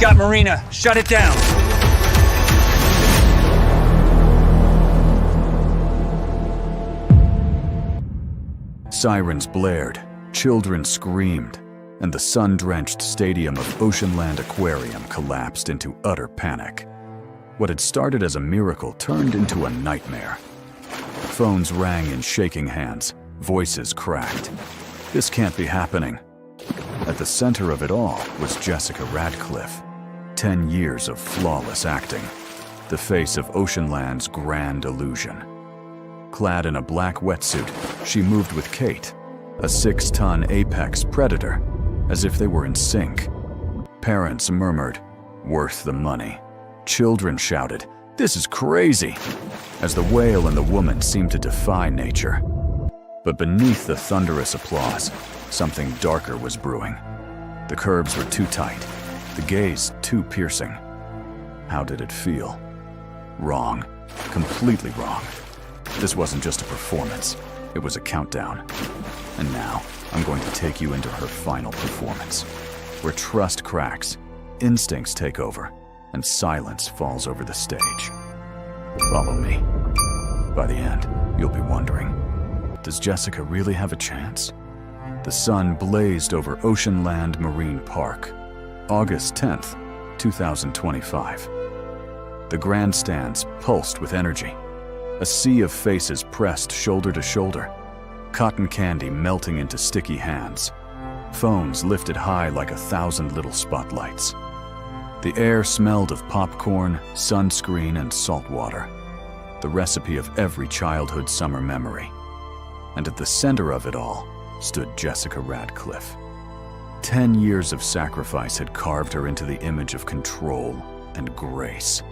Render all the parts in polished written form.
got Marina. Shut it down. Sirens blared, children screamed, and the sun-drenched stadium of Oceanland Aquarium collapsed into utter panic. What had started as a miracle turned into a nightmare. Phones rang in shaking hands, voices cracked. This can't be happening. At the center of it all was Jessica Radcliffe. 10 years of flawless acting, the face of Oceanland's grand illusion. Clad in a black wetsuit, she moved with Kate, a 6-ton apex predator, as if they were in sync. Parents murmured, "Worth the money." Children shouted, "This is crazy," as the whale and the woman seemed to defy nature. But beneath the thunderous applause, something darker was brewing. The curves were too tight, the gaze too piercing. How did it feel? Wrong. Completely wrong. This wasn't just a performance, it was a countdown. And now, I'm going to take you into her final performance, where trust cracks, instincts take over, and silence falls over the stage. Follow me. By the end, you'll be wondering, does Jessica really have a chance? The sun blazed over Oceanland Marine Park, August 10th, 2025. The grandstands pulsed with energy. A sea of faces pressed shoulder to shoulder, cotton candy melting into sticky hands, phones lifted high like 1,000 little spotlights. The air smelled of popcorn, sunscreen, and salt water, the recipe of every childhood summer memory. And at the center of it all stood Jessica Radcliffe. 10 years of sacrifice had carved her into the image of control and grace.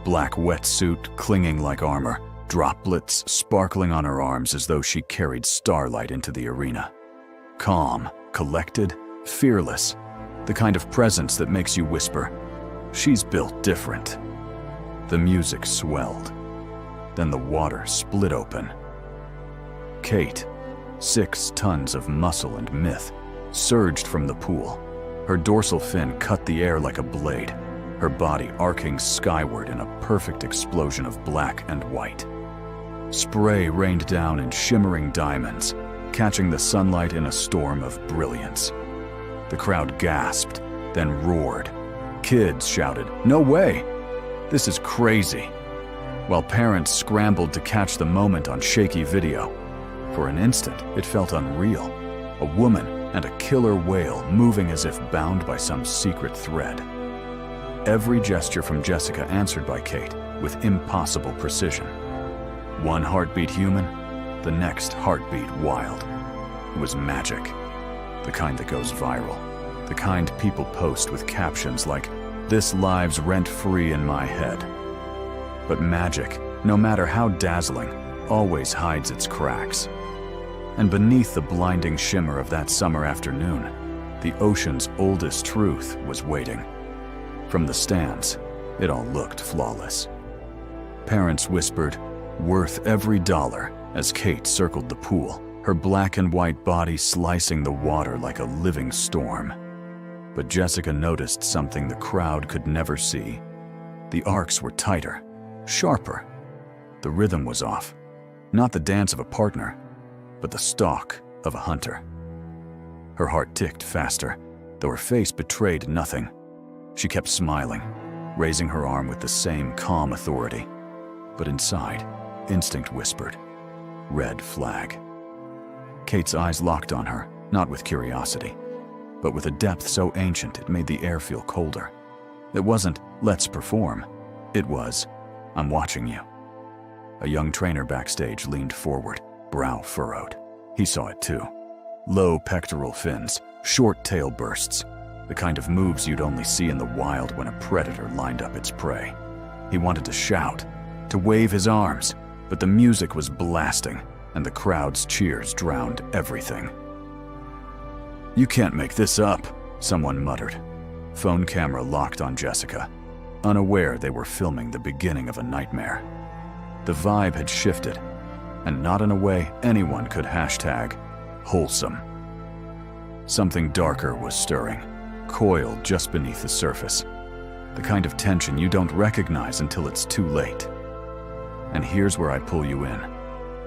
Black wetsuit clinging like armor, droplets sparkling on her arms as though she carried starlight into the arena. Calm, collected, fearless, the kind of presence that makes you whisper, "She's built different." The music swelled. Then the water split open. Kate, 6 tons of muscle and myth, surged from the pool. Her dorsal fin cut the air like a blade, her body arcing skyward in a perfect explosion of black and white. Spray rained down in shimmering diamonds, catching the sunlight in a storm of brilliance. The crowd gasped, then roared. Kids shouted, "No way! This is crazy!" While parents scrambled to catch the moment on shaky video. For an instant, it felt unreal. A woman and a killer whale moving as if bound by some secret thread. Every gesture from Jessica answered by Kate with impossible precision. One heartbeat human, the next heartbeat wild. It was magic. The kind that goes viral. The kind people post with captions like, "This lives rent-free in my head." But magic, no matter how dazzling, always hides its cracks. And beneath the blinding shimmer of that summer afternoon, the ocean's oldest truth was waiting. From the stands, it all looked flawless. Parents whispered, "Worth every dollar," as Kate circled the pool, her black and white body slicing the water like a living storm. But Jessica noticed something the crowd could never see. The arcs were tighter, sharper. The rhythm was off. Not the dance of a partner, but the stalk of a hunter. Her heart ticked faster, though her face betrayed nothing. She kept smiling, raising her arm with the same calm authority. But inside, instinct whispered, "Red flag." Kate's eyes locked on her, not with curiosity, but with a depth so ancient it made the air feel colder. It wasn't, "Let's perform." It was, "I'm watching you." A young trainer backstage leaned forward, brow furrowed. He saw it too. Low pectoral fins, short tail bursts, the kind of moves you'd only see in the wild when a predator lined up its prey. He wanted to shout, to wave his arms, but the music was blasting, and the crowd's cheers drowned everything. "You can't make this up," someone muttered. Phone camera locked on Jessica, unaware they were filming the beginning of a nightmare. The vibe had shifted, and not in a way anyone could hashtag wholesome. Something darker was stirring. coiled just beneath the surface. The kind of tension you don't recognize until it's too late. And here's where I pull you in.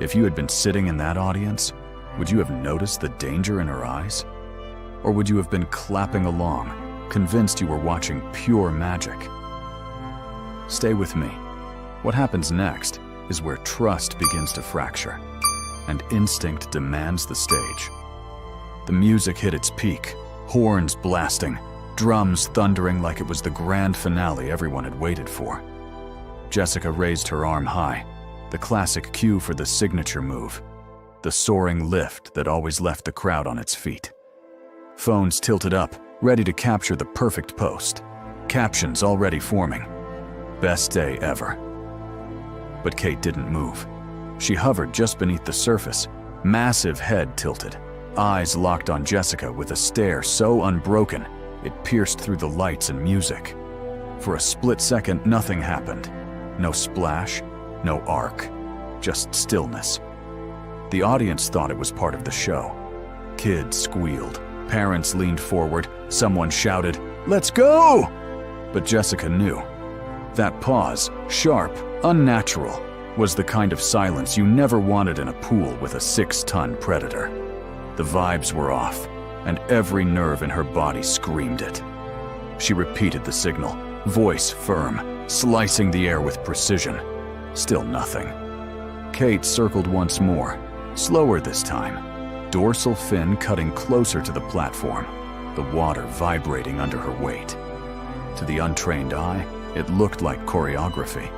If you had been sitting in that audience, would you have noticed the danger in her eyes? Or would you have been clapping along, convinced you were watching pure magic? Stay with me. What happens next is where trust begins to fracture, and instinct demands the stage. The music hit its peak, horns blasting, drums thundering like it was the grand finale everyone had waited for. Jessica raised her arm high, the classic cue for the signature move, the soaring lift that always left the crowd on its feet. Phones tilted up, ready to capture the perfect post. Captions already forming. Best day ever. But Kate didn't move. She hovered just beneath the surface, massive head tilted, eyes locked on Jessica with a stare so unbroken it pierced through the lights and music. For a split second, nothing happened. No splash, no arc, just stillness. The audience thought it was part of the show. Kids squealed, parents leaned forward, someone shouted, "Let's go!" But Jessica knew. That pause, sharp, unnatural, was the kind of silence you never wanted in a pool with a 6-ton predator. The vibes were off, and every nerve in her body screamed it. She repeated the signal, voice firm, slicing the air with precision. Still nothing. Kate circled once more, slower this time, dorsal fin cutting closer to the platform, the water vibrating under her weight. To the untrained eye, it looked like choreography.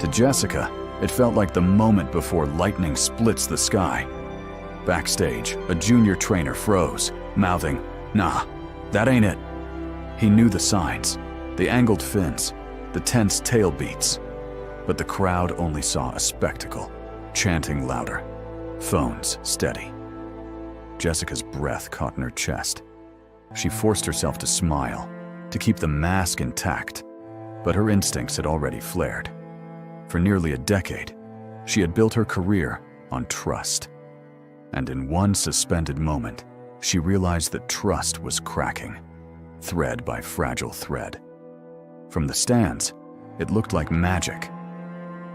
To Jessica, it felt like the moment before lightning splits the sky. Backstage, a junior trainer froze, mouthing, "Nah, that ain't it." He knew the signs, the angled fins, the tense tail beats. But the crowd only saw a spectacle, chanting louder, phones steady. Jessica's breath caught in her chest. She forced herself to smile, to keep the mask intact, but her instincts had already flared. For nearly a decade, she had built her career on trust. And in one suspended moment, she realized that trust was cracking, thread by fragile thread. From the stands, it looked like magic.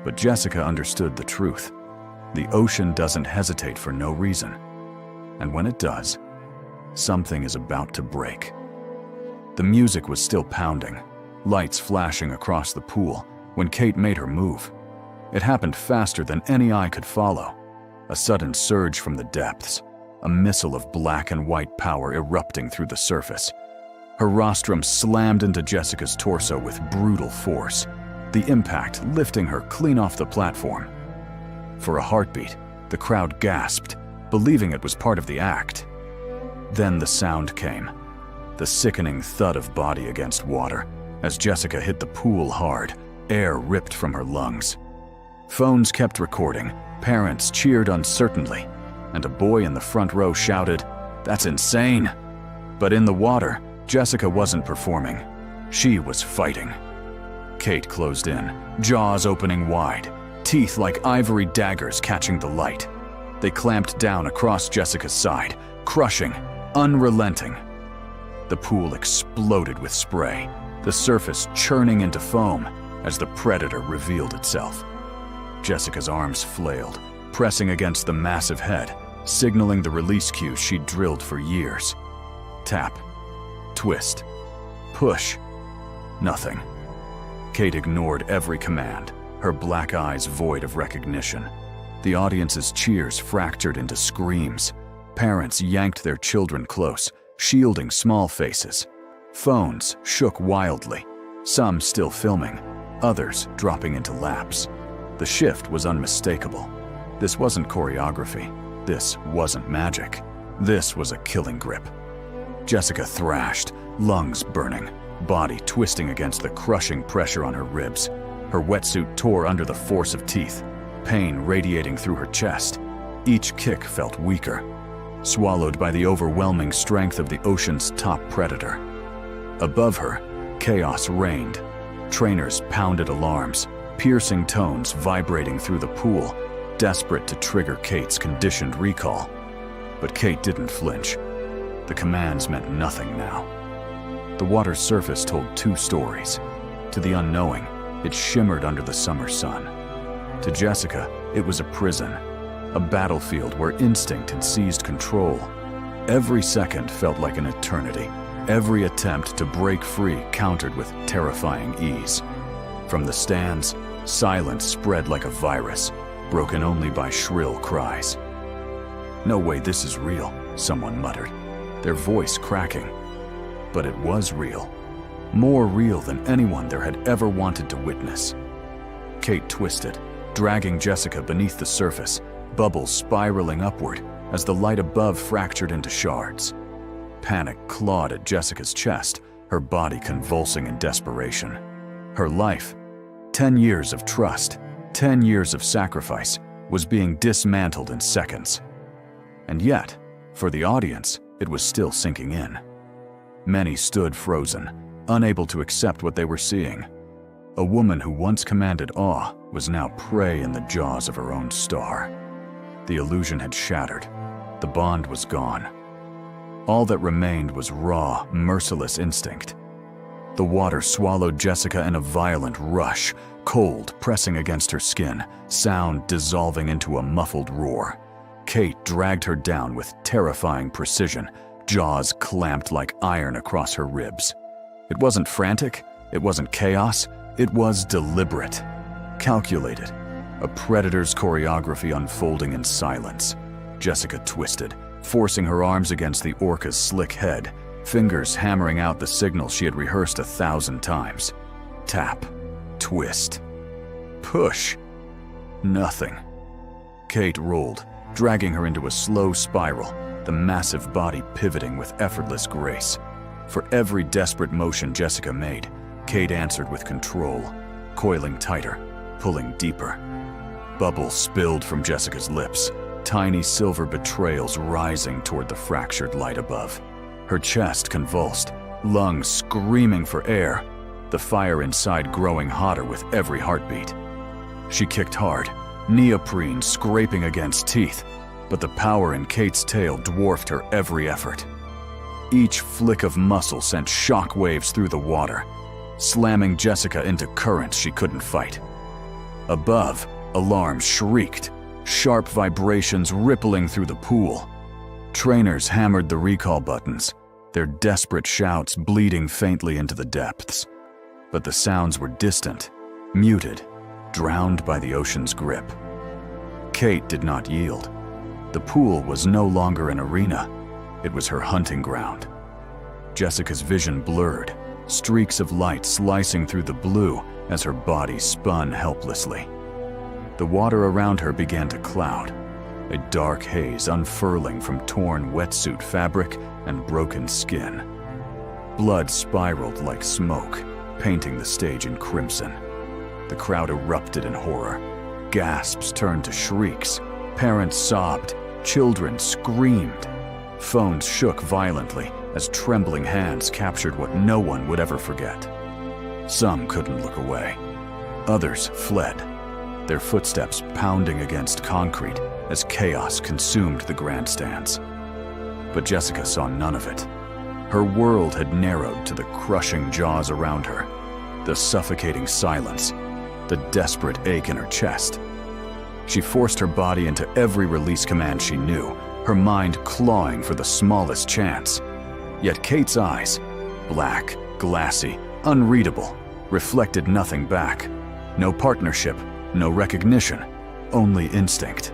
But Jessica understood the truth. The ocean doesn't hesitate for no reason. And when it does, something is about to break. The music was still pounding, lights flashing across the pool when Kate made her move. It happened faster than any eye could follow. A sudden surge from the depths, a missile of black and white power erupting through the surface. Her rostrum slammed into Jessica's torso with brutal force, the impact lifting her clean off the platform. For a heartbeat, the crowd gasped, believing it was part of the act. Then the sound came, the sickening thud of body against water, as Jessica hit the pool hard, air ripped from her lungs. Phones kept recording, parents cheered uncertainly, and a boy in the front row shouted, "That's insane!" But in the water, Jessica wasn't performing. She was fighting. Kate closed in, jaws opening wide, teeth like ivory daggers catching the light. They clamped down across Jessica's side, crushing, unrelenting. The pool exploded with spray, the surface churning into foam as the predator revealed itself. Jessica's arms flailed, pressing against the massive head, signaling the release cue she'd drilled for years. Tap, twist, push, nothing. Kate ignored every command, her black eyes void of recognition. The audience's cheers fractured into screams. Parents yanked their children close, shielding small faces. Phones shook wildly, some still filming, others dropping into laps. The shift was unmistakable. This wasn't choreography. This wasn't magic. This was a killing grip. Jessica thrashed, lungs burning, body twisting against the crushing pressure on her ribs. Her wetsuit tore under the force of teeth, pain radiating through her chest. Each kick felt weaker, swallowed by the overwhelming strength of the ocean's top predator. Above her, chaos reigned. Trainers pounded alarms, piercing tones vibrating through the pool, desperate to trigger Kate's conditioned recall. But Kate didn't flinch. The commands meant nothing now. The water's surface told two stories. To the unknowing, it shimmered under the summer sun. To Jessica, it was a prison, a battlefield where instinct had seized control. Every second felt like an eternity. Every attempt to break free countered with terrifying ease. From the stands, silence spread like a virus, broken only by shrill cries. "No way this is real," someone muttered, their voice cracking. But it was real. More real than anyone there had ever wanted to witness. Kate twisted, dragging Jessica beneath the surface, bubbles spiraling upward as the light above fractured into shards. Panic clawed at Jessica's chest, her body convulsing in desperation. Her life, 10 years of trust, 10 years of sacrifice, was being dismantled in seconds. And yet, for the audience, it was still sinking in. Many stood frozen, unable to accept what they were seeing. A woman who once commanded awe was now prey in the jaws of her own star. The illusion had shattered. The bond was gone. All that remained was raw, merciless instinct. The water swallowed Jessica in a violent rush, cold pressing against her skin, sound dissolving into a muffled roar. Kate dragged her down with terrifying precision, jaws clamped like iron across her ribs. It wasn't frantic, it wasn't chaos, it was deliberate, calculated, a predator's choreography unfolding in silence. Jessica twisted, forcing her arms against the orca's slick head, fingers hammering out the signal she had rehearsed 1,000 times. Tap, twist, push. Nothing. Kate rolled, dragging her into a slow spiral, the massive body pivoting with effortless grace. For every desperate motion Jessica made, Kate answered with control, coiling tighter, pulling deeper. Bubbles spilled from Jessica's lips, tiny silver betrayals rising toward the fractured light above. Her chest convulsed, lungs screaming for air, the fire inside growing hotter with every heartbeat. She kicked hard, neoprene scraping against teeth, but the power in Kate's tail dwarfed her every effort. Each flick of muscle sent shock waves through the water, slamming Jessica into currents she couldn't fight. Above, alarms shrieked, sharp vibrations rippling through the pool. Trainers hammered the recall buttons, their desperate shouts bleeding faintly into the depths. But the sounds were distant, muted, drowned by the ocean's grip. Kate did not yield. The pool was no longer an arena. It was her hunting ground. Jessica's vision blurred, streaks of light slicing through the blue as her body spun helplessly. The water around her began to cloud, a dark haze unfurling from torn wetsuit fabric and broken skin. Blood spiraled like smoke, painting the stage in crimson. The crowd erupted in horror. Gasps turned to shrieks. Parents sobbed. Children screamed. Phones shook violently as trembling hands captured what no one would ever forget. Some couldn't look away. Others fled, their footsteps pounding against concrete as chaos consumed the grandstands. But Jessica saw none of it. Her world had narrowed to the crushing jaws around her, the suffocating silence, the desperate ache in her chest. She forced her body into every release command she knew, her mind clawing for the smallest chance. Yet Kate's eyes, black, glassy, unreadable, reflected nothing back. No partnership, no recognition, only instinct.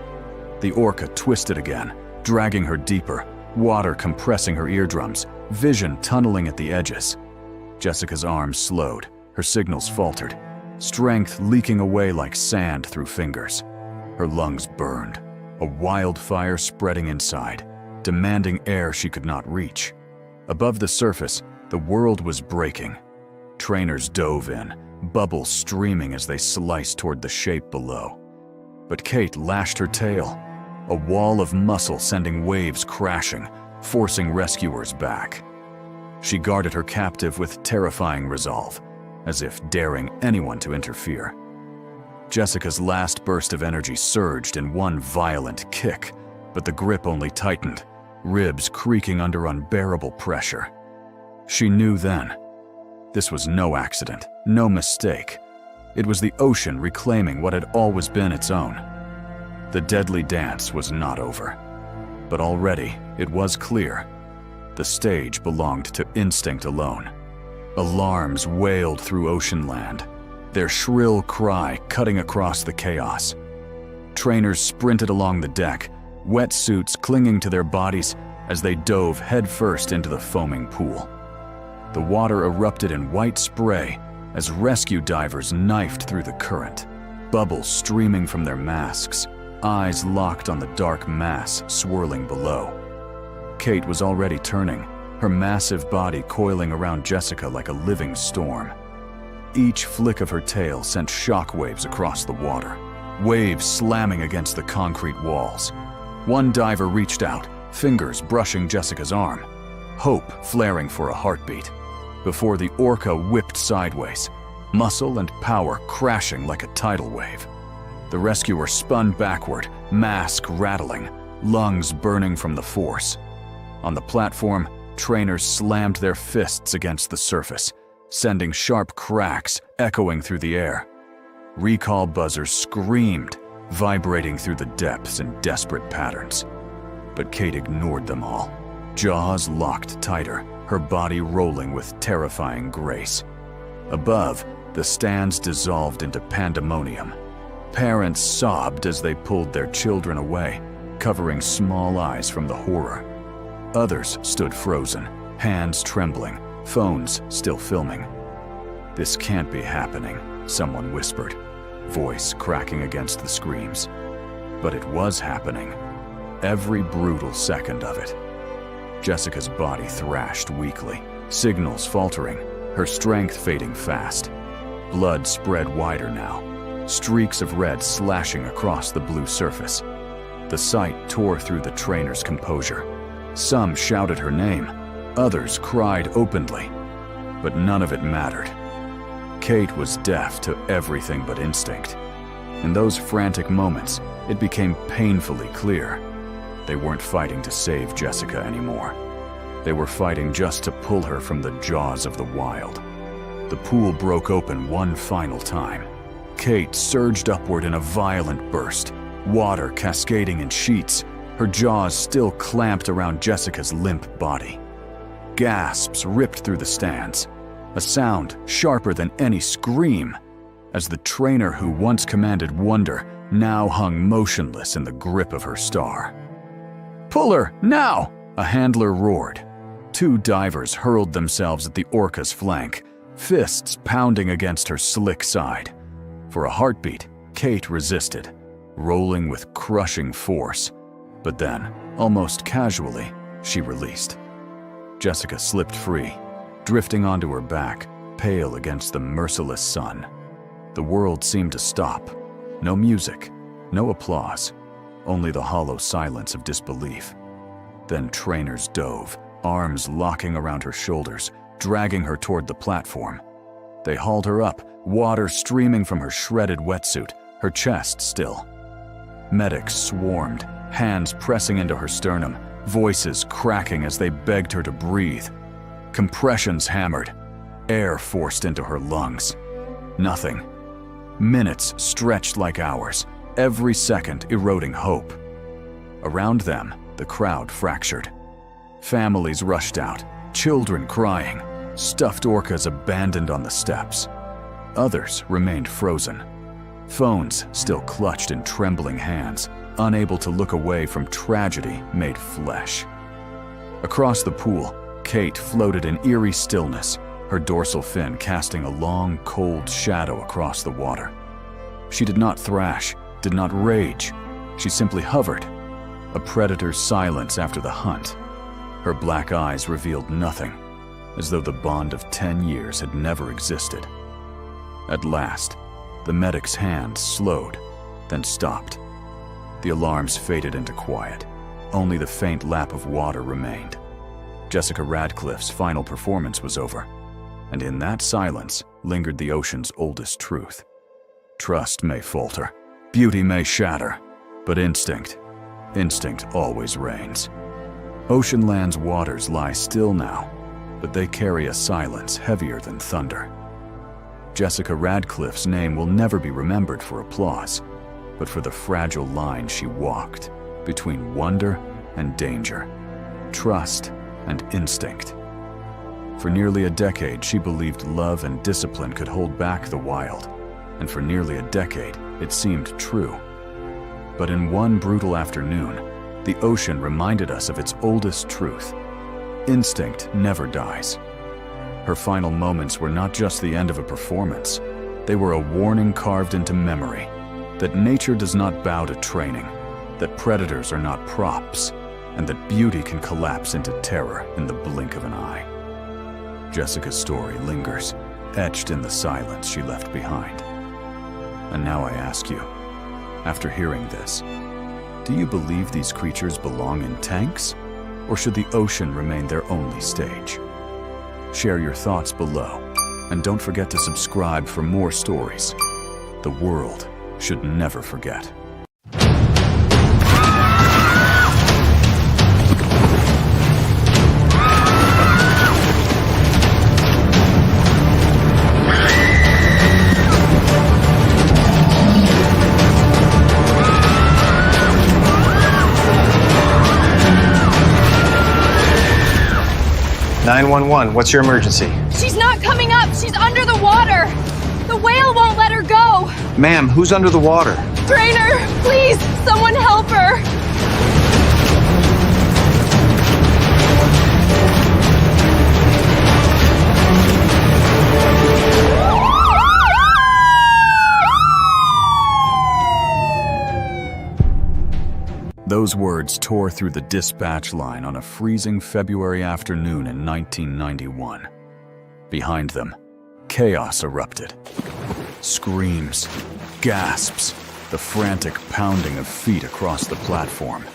The orca twisted again, dragging her deeper, water compressing her eardrums, vision tunneling at the edges. Jessica's arms slowed, her signals faltered, strength leaking away like sand through fingers. Her lungs burned, a wildfire spreading inside, demanding air she could not reach. Above the surface, the world was breaking. Trainers dove in, bubbles streaming as they sliced toward the shape below. But Kate lashed her tail, a wall of muscle sending waves crashing, forcing rescuers back. She guarded her captive with terrifying resolve, as if daring anyone to interfere. Jessica's last burst of energy surged in one violent kick, but the grip only tightened, ribs creaking under unbearable pressure. She knew then. This was no accident, no mistake. It was the ocean reclaiming what had always been its own. The deadly dance was not over. But already, it was clear. The stage belonged to instinct alone. Alarms wailed through Oceanland, their shrill cry cutting across the chaos. Trainers sprinted along the deck, wetsuits clinging to their bodies as they dove headfirst into the foaming pool. The water erupted in white spray as rescue divers knifed through the current, bubbles streaming from their masks, eyes locked on the dark mass swirling below. Kate was already turning, her massive body coiling around Jessica like a living storm. Each flick of her tail sent shockwaves across the water, waves slamming against the concrete walls. One diver reached out, fingers brushing Jessica's arm, hope flaring for a heartbeat, before the Orca whipped sideways, muscle and power crashing like a tidal wave. The rescuer spun backward, mask rattling, lungs burning from the force. On the platform, trainers slammed their fists against the surface, sending sharp cracks echoing through the air. Recall buzzers screamed, vibrating through the depths in desperate patterns. But Kate ignored them all, jaws locked tighter, her body rolling with terrifying grace. Above, the stands dissolved into pandemonium. Parents sobbed as they pulled their children away, covering small eyes from the horror. Others stood frozen, hands trembling, phones still filming. "This can't be happening," someone whispered, voice cracking against the screams. But it was happening, every brutal second of it. Jessica's body thrashed weakly, signals faltering, her strength fading fast. Blood spread wider now, streaks of red slashing across the blue surface. The sight tore through the trainer's composure. Some shouted her name, others cried openly, but none of it mattered. Kate was deaf to everything but instinct. In those frantic moments, it became painfully clear. They weren't fighting to save Jessica anymore. They were fighting just to pull her from the jaws of the wild. The pool broke open one final time. Kate surged upward in a violent burst, water cascading in sheets, her jaws still clamped around Jessica's limp body. Gasps ripped through the stands, a sound sharper than any scream, as the trainer who once commanded wonder now hung motionless in the grip of her star. "Pull her, now!" a handler roared. Two divers hurled themselves at the Orca's flank, fists pounding against her slick side. For a heartbeat, Kate resisted, rolling with crushing force. But then, almost casually, she released. Jessica slipped free, drifting onto her back, pale against the merciless sun. The world seemed to stop. No music, no applause, only the hollow silence of disbelief. Then trainers dove, arms locking around her shoulders, dragging her toward the platform. They hauled her up, water streaming from her shredded wetsuit, her chest still. Medics swarmed, hands pressing into her sternum, voices cracking as they begged her to breathe. Compressions hammered, air forced into her lungs. Nothing. Minutes stretched like hours, every second eroding hope. Around them, the crowd fractured. Families rushed out, children crying, stuffed orcas abandoned on the steps. Others remained frozen, phones still clutched in trembling hands, unable to look away from tragedy made flesh. Across the pool, Kate floated in eerie stillness, her dorsal fin casting a long, cold shadow across the water. She did not thrash, did not rage. She simply hovered, a predator's silence after the hunt. Her black eyes revealed nothing, as though the bond of 10 years had never existed. At last, the medic's hand slowed, then stopped. The alarms faded into quiet. Only the faint lap of water remained. Jessica Radcliffe's final performance was over, and in that silence lingered the ocean's oldest truth. Trust may falter, beauty may shatter, but instinct always reigns. Oceanland's waters lie still now, but they carry a silence heavier than thunder. Jessica Radcliffe's name will never be remembered for applause, but for the fragile line she walked between wonder and danger, trust and instinct. For nearly a decade, she believed love and discipline could hold back the wild, and for nearly a decade, it seemed true. But in one brutal afternoon, the ocean reminded us of its oldest truth: instinct never dies. Her final moments were not just the end of a performance. They were a warning carved into memory that nature does not bow to training, that predators are not props, and that beauty can collapse into terror in the blink of an eye. Jessica's story lingers, etched in the silence she left behind. And now I ask you, after hearing this, do you believe these creatures belong in tanks? Or should the ocean remain their only stage? Share your thoughts below, and don't forget to subscribe for more stories the world should never forget. What's your emergency? She's not coming up. She's under the water. The whale won't let her go. Ma'am, who's under the water? Trainer, please, someone help her. Those words tore through the dispatch line on a freezing February afternoon in 1991. Behind them, chaos erupted. Screams, gasps, the frantic pounding of feet across the platform.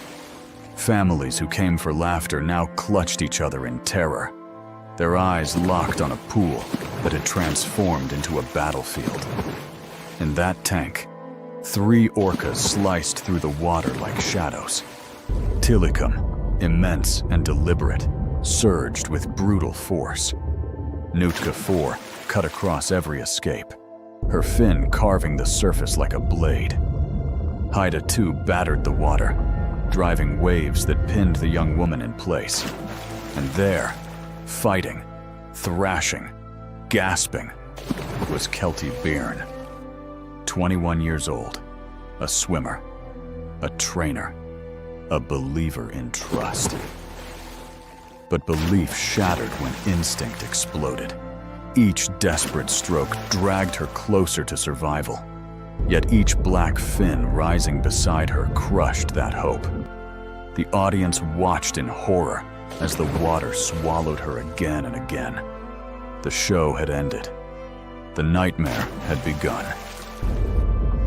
Families who came for laughter now clutched each other in terror, their eyes locked on a pool that had transformed into a battlefield. In that tank, 3 orcas sliced through the water like shadows. Tilikum, immense and deliberate, surged with brutal force. Nootka 4 cut across every escape, her fin carving the surface like a blade. Haida 2 battered the water, driving waves that pinned the young woman in place. And there, fighting, thrashing, gasping, was Kelty Byrne. 21 years old, a swimmer, a trainer, a believer in trust. But belief shattered when instinct exploded. Each desperate stroke dragged her closer to survival, yet each black fin rising beside her crushed that hope. The audience watched in horror as the water swallowed her again and again. The show had ended. The nightmare had begun.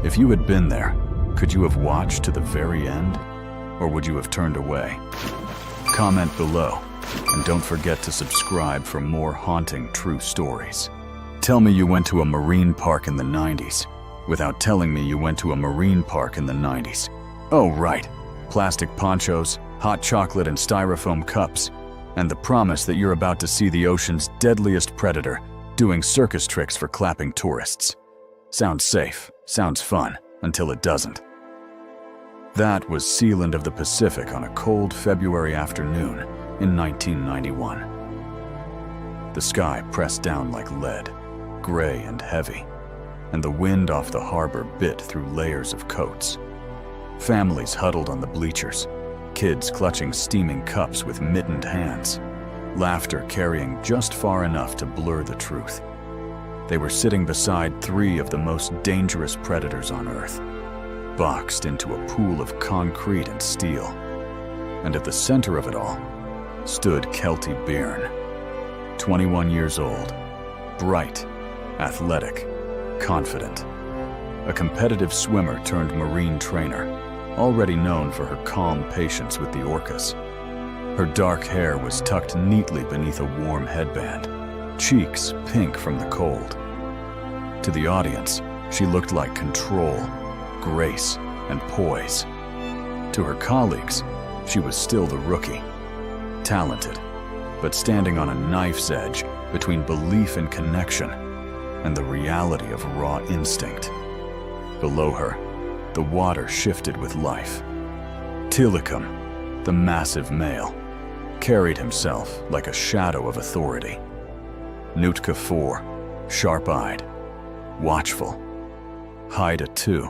If you had been there, could you have watched to the very end? Or would you have turned away? Comment below, and don't forget to subscribe for more haunting true stories. Tell me you went to a marine park in the 90s, without telling me you went to a marine park in the 90s. Oh right, plastic ponchos, hot chocolate and styrofoam cups, and the promise that you're about to see the ocean's deadliest predator doing circus tricks for clapping tourists. Sounds safe, sounds fun, until it doesn't. That was Sealand of the Pacific on a cold February afternoon in 1991. The sky pressed down like lead, gray and heavy, and the wind off the harbor bit through layers of coats. Families huddled on the bleachers, kids clutching steaming cups with mittened hands, laughter carrying just far enough to blur the truth. They were sitting beside 3 of the most dangerous predators on Earth, boxed into a pool of concrete and steel. And at the center of it all stood Kelty Byrne, 21 years old, bright, athletic, confident, a competitive swimmer turned marine trainer, already known for her calm patience with the orcas. Her dark hair was tucked neatly beneath a warm headband, cheeks pink from the cold. To the audience, she looked like control, grace, and poise. To her colleagues, she was still the rookie, talented, but standing on a knife's edge between belief in connection and the reality of raw instinct. Below her, the water shifted with life. Tilikum, the massive male, carried himself like a shadow of authority. Nootka 4, sharp-eyed, watchful. Haida 2,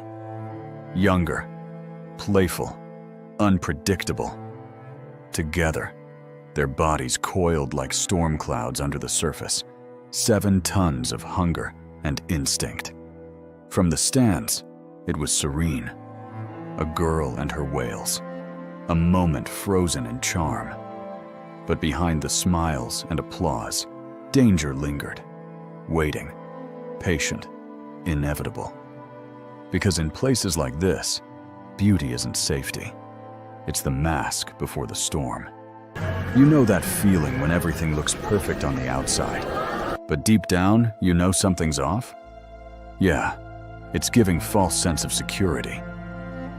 younger, playful, unpredictable. Together, their bodies coiled like storm clouds under the surface, 7 tons of hunger and instinct. From the stands, it was serene. A girl and her whales, a moment frozen in charm. But behind the smiles and applause, danger lingered, waiting, patient, inevitable. Because in places like this, beauty isn't safety. It's the mask before the storm. You know that feeling when everything looks perfect on the outside, but deep down, you know something's off? Yeah, it's giving false sense of security.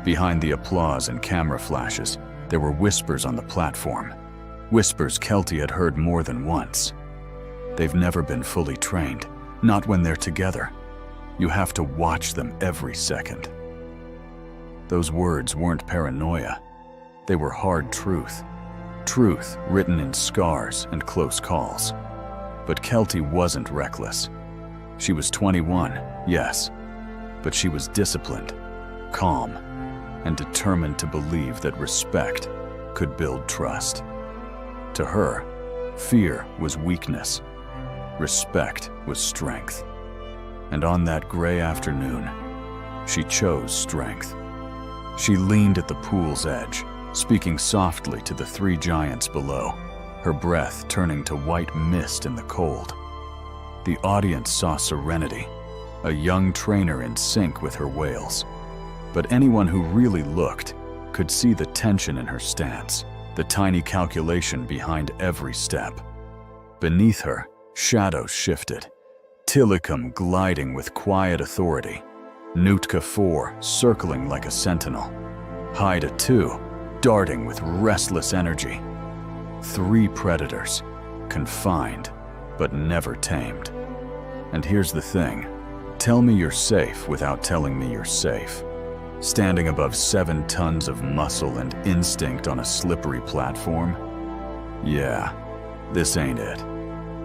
Behind the applause and camera flashes, there were whispers on the platform. Whispers Kelty had heard more than once. They've never been fully trained, not when they're together. You have to watch them every second. Those words weren't paranoia. They were hard truth. Truth written in scars and close calls. But Kelty wasn't reckless. She was 21, yes, but she was disciplined, calm, and determined to believe that respect could build trust. To her, fear was weakness. Respect was strength. And on that gray afternoon, she chose strength. She leaned at the pool's edge, speaking softly to the 3 giants below, her breath turning to white mist in the cold. The audience saw serenity, a young trainer in sync with her whales. But anyone who really looked could see the tension in her stance, the tiny calculation behind every step. Beneath her, shadows shifted. Tilikum gliding with quiet authority, Nootka 4 circling like a sentinel, Haida 2 darting with restless energy. 3 predators, confined but never tamed. And here's the thing, tell me you're safe without telling me you're safe. Standing above 7 tons of muscle and instinct on a slippery platform? Yeah, this ain't it.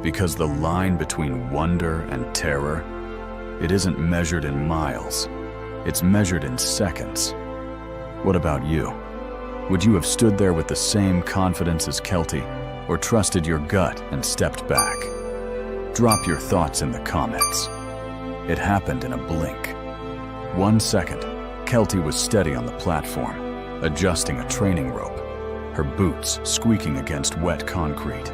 Because the line between wonder and terror, it isn't measured in miles, it's measured in seconds. What about you? Would you have stood there with the same confidence as Kelty, or trusted your gut and stepped back? Drop your thoughts in the comments. It happened in a blink. 1 second, Kelty was steady on the platform, adjusting a training rope, her boots squeaking against wet concrete.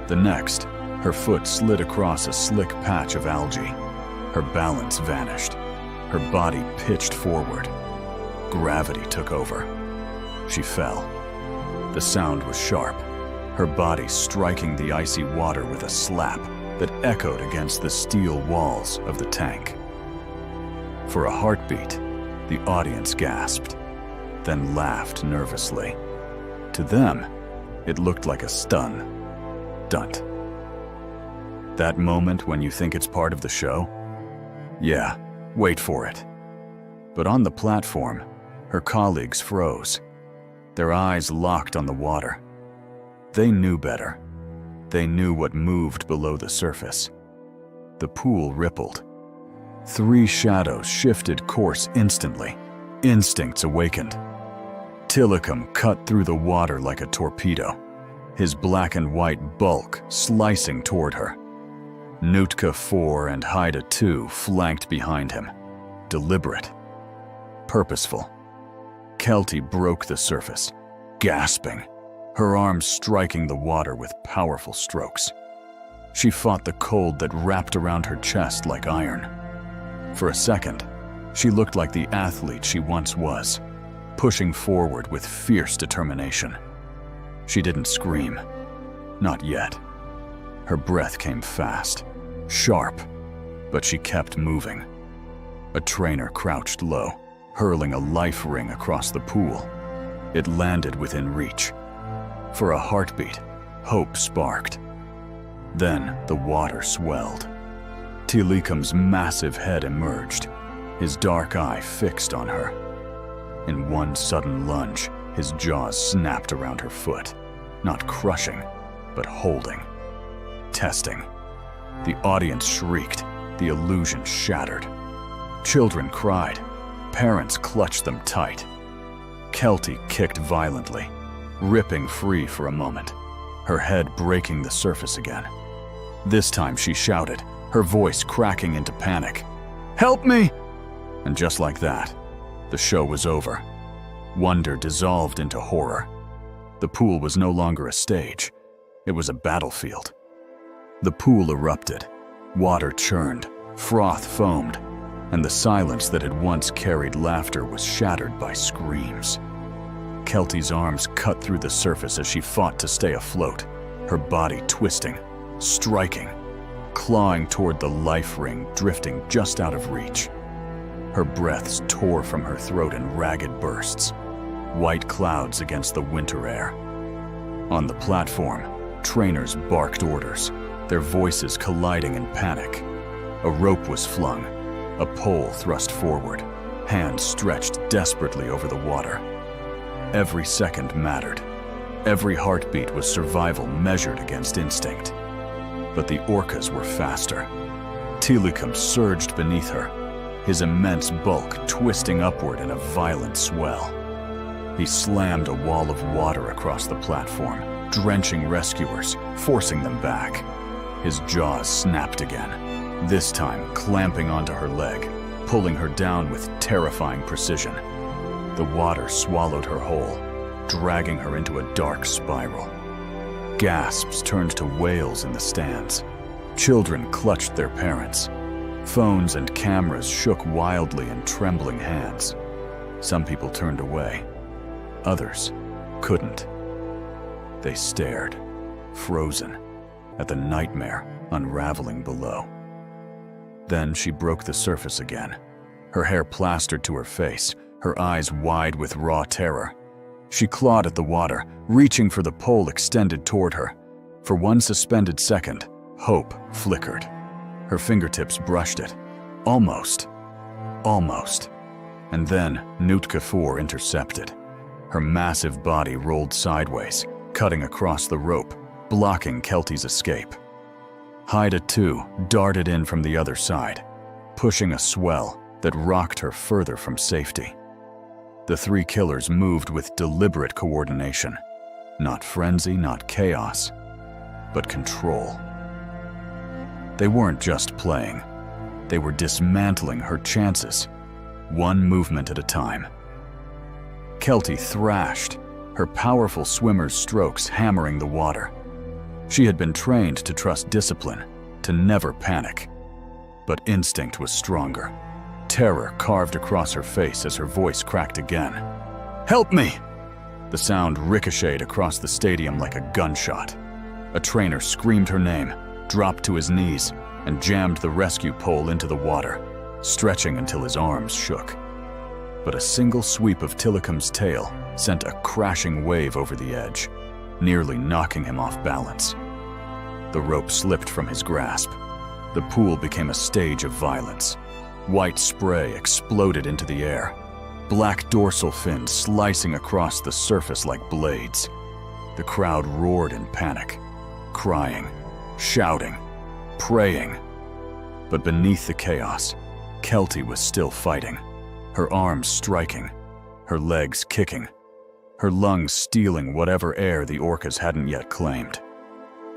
The next, her foot slid across a slick patch of algae. Her balance vanished. Her body pitched forward. Gravity took over. She fell. The sound was sharp, her body striking the icy water with a slap that echoed against the steel walls of the tank. For a heartbeat, the audience gasped, then laughed nervously. To them, it looked like a stunt. That moment when you think it's part of the show? Yeah, wait for it. But on the platform, her colleagues froze, their eyes locked on the water. They knew better. They knew what moved below the surface. The pool rippled. 3 shadows shifted course instantly. Instincts awakened. Tilikum cut through the water like a torpedo, his black and white bulk slicing toward her. Nootka 4 and Haida 2 flanked behind him, deliberate, purposeful. Kelty broke the surface, gasping, her arms striking the water with powerful strokes. She fought the cold that wrapped around her chest like iron. For a second, she looked like the athlete she once was, pushing forward with fierce determination. She didn't scream, not yet. Her breath came fast, sharp, but she kept moving. A trainer crouched low, hurling a life ring across the pool. It landed within reach. For a heartbeat, Hope sparked. Then the water swelled. Tilikum's massive head emerged, his dark eye fixed on her. In one sudden lunge, his jaws snapped around her foot, not crushing, but holding, testing. The audience shrieked, the illusion shattered. Children cried, parents clutched them tight. Kelty kicked violently, ripping free for a moment, her head breaking the surface again. This time she shouted, her voice cracking into panic. "Help me!" And just like that, the show was over. Wonder dissolved into horror. The pool was no longer a stage. It was a battlefield. The pool erupted. Water churned, froth foamed, and the silence that had once carried laughter was shattered by screams. Kelty's arms cut through the surface as she fought to stay afloat, her body twisting, striking, clawing toward the life ring drifting just out of reach. Her breaths tore from her throat in ragged bursts, white clouds against the winter air. On the platform, trainers barked orders, their voices colliding in panic. A rope was flung, a pole thrust forward, hands stretched desperately over the water. Every second mattered. Every heartbeat was survival measured against instinct. But the orcas were faster. Tilikum surged beneath her, his immense bulk twisting upward in a violent swell. He slammed a wall of water across the platform, drenching rescuers, forcing them back. His jaws snapped again, this time clamping onto her leg, pulling her down with terrifying precision. The water swallowed her whole, dragging her into a dark spiral. Gasps turned to wails in the stands. Children clutched their parents. Phones and cameras shook wildly in trembling hands. Some people turned away. Others couldn't. They stared, frozen, at the nightmare unraveling below. Then she broke the surface again, her hair plastered to her face, her eyes wide with raw terror. She clawed at the water, reaching for the pole extended toward her. For one suspended second, hope flickered. Her fingertips brushed it. Almost. Almost. And then Nootka 4 intercepted. Her massive body rolled sideways, cutting across the rope, blocking Kelty's escape. Haida 2 darted in from the other side, pushing a swell that rocked her further from safety. The three killers moved with deliberate coordination. Not frenzy, not chaos, but control. They weren't just playing. They were dismantling her chances, one movement at a time. Kelty thrashed, her powerful swimmer's strokes hammering the water. She had been trained to trust discipline, to never panic. But instinct was stronger. Terror carved across her face as her voice cracked again. "Help me!" The sound ricocheted across the stadium like a gunshot. A trainer screamed her name, dropped to his knees, and jammed the rescue pole into the water, stretching until his arms shook. But a single sweep of Tilikum's tail sent a crashing wave over the edge, nearly knocking him off balance. The rope slipped from his grasp. The pool became a stage of violence. White spray exploded into the air, black dorsal fins slicing across the surface like blades. The crowd roared in panic, crying, shouting, praying. But beneath the chaos, Kelty was still fighting, her arms striking, her legs kicking, her lungs stealing whatever air the orcas hadn't yet claimed.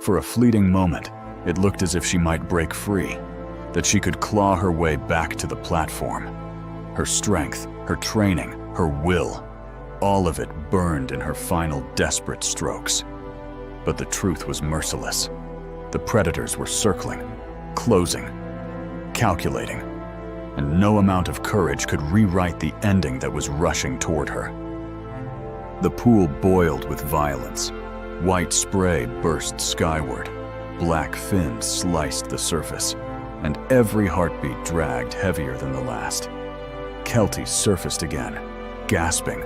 For a fleeting moment, it looked as if she might break free, that she could claw her way back to the platform. Her strength, her training, her will, all of it burned in her final desperate strokes. But the truth was merciless. The predators were circling, closing, calculating, and no amount of courage could rewrite the ending that was rushing toward her. The pool boiled with violence. White spray burst skyward, black fins sliced the surface, and every heartbeat dragged heavier than the last. Kelty surfaced again, gasping,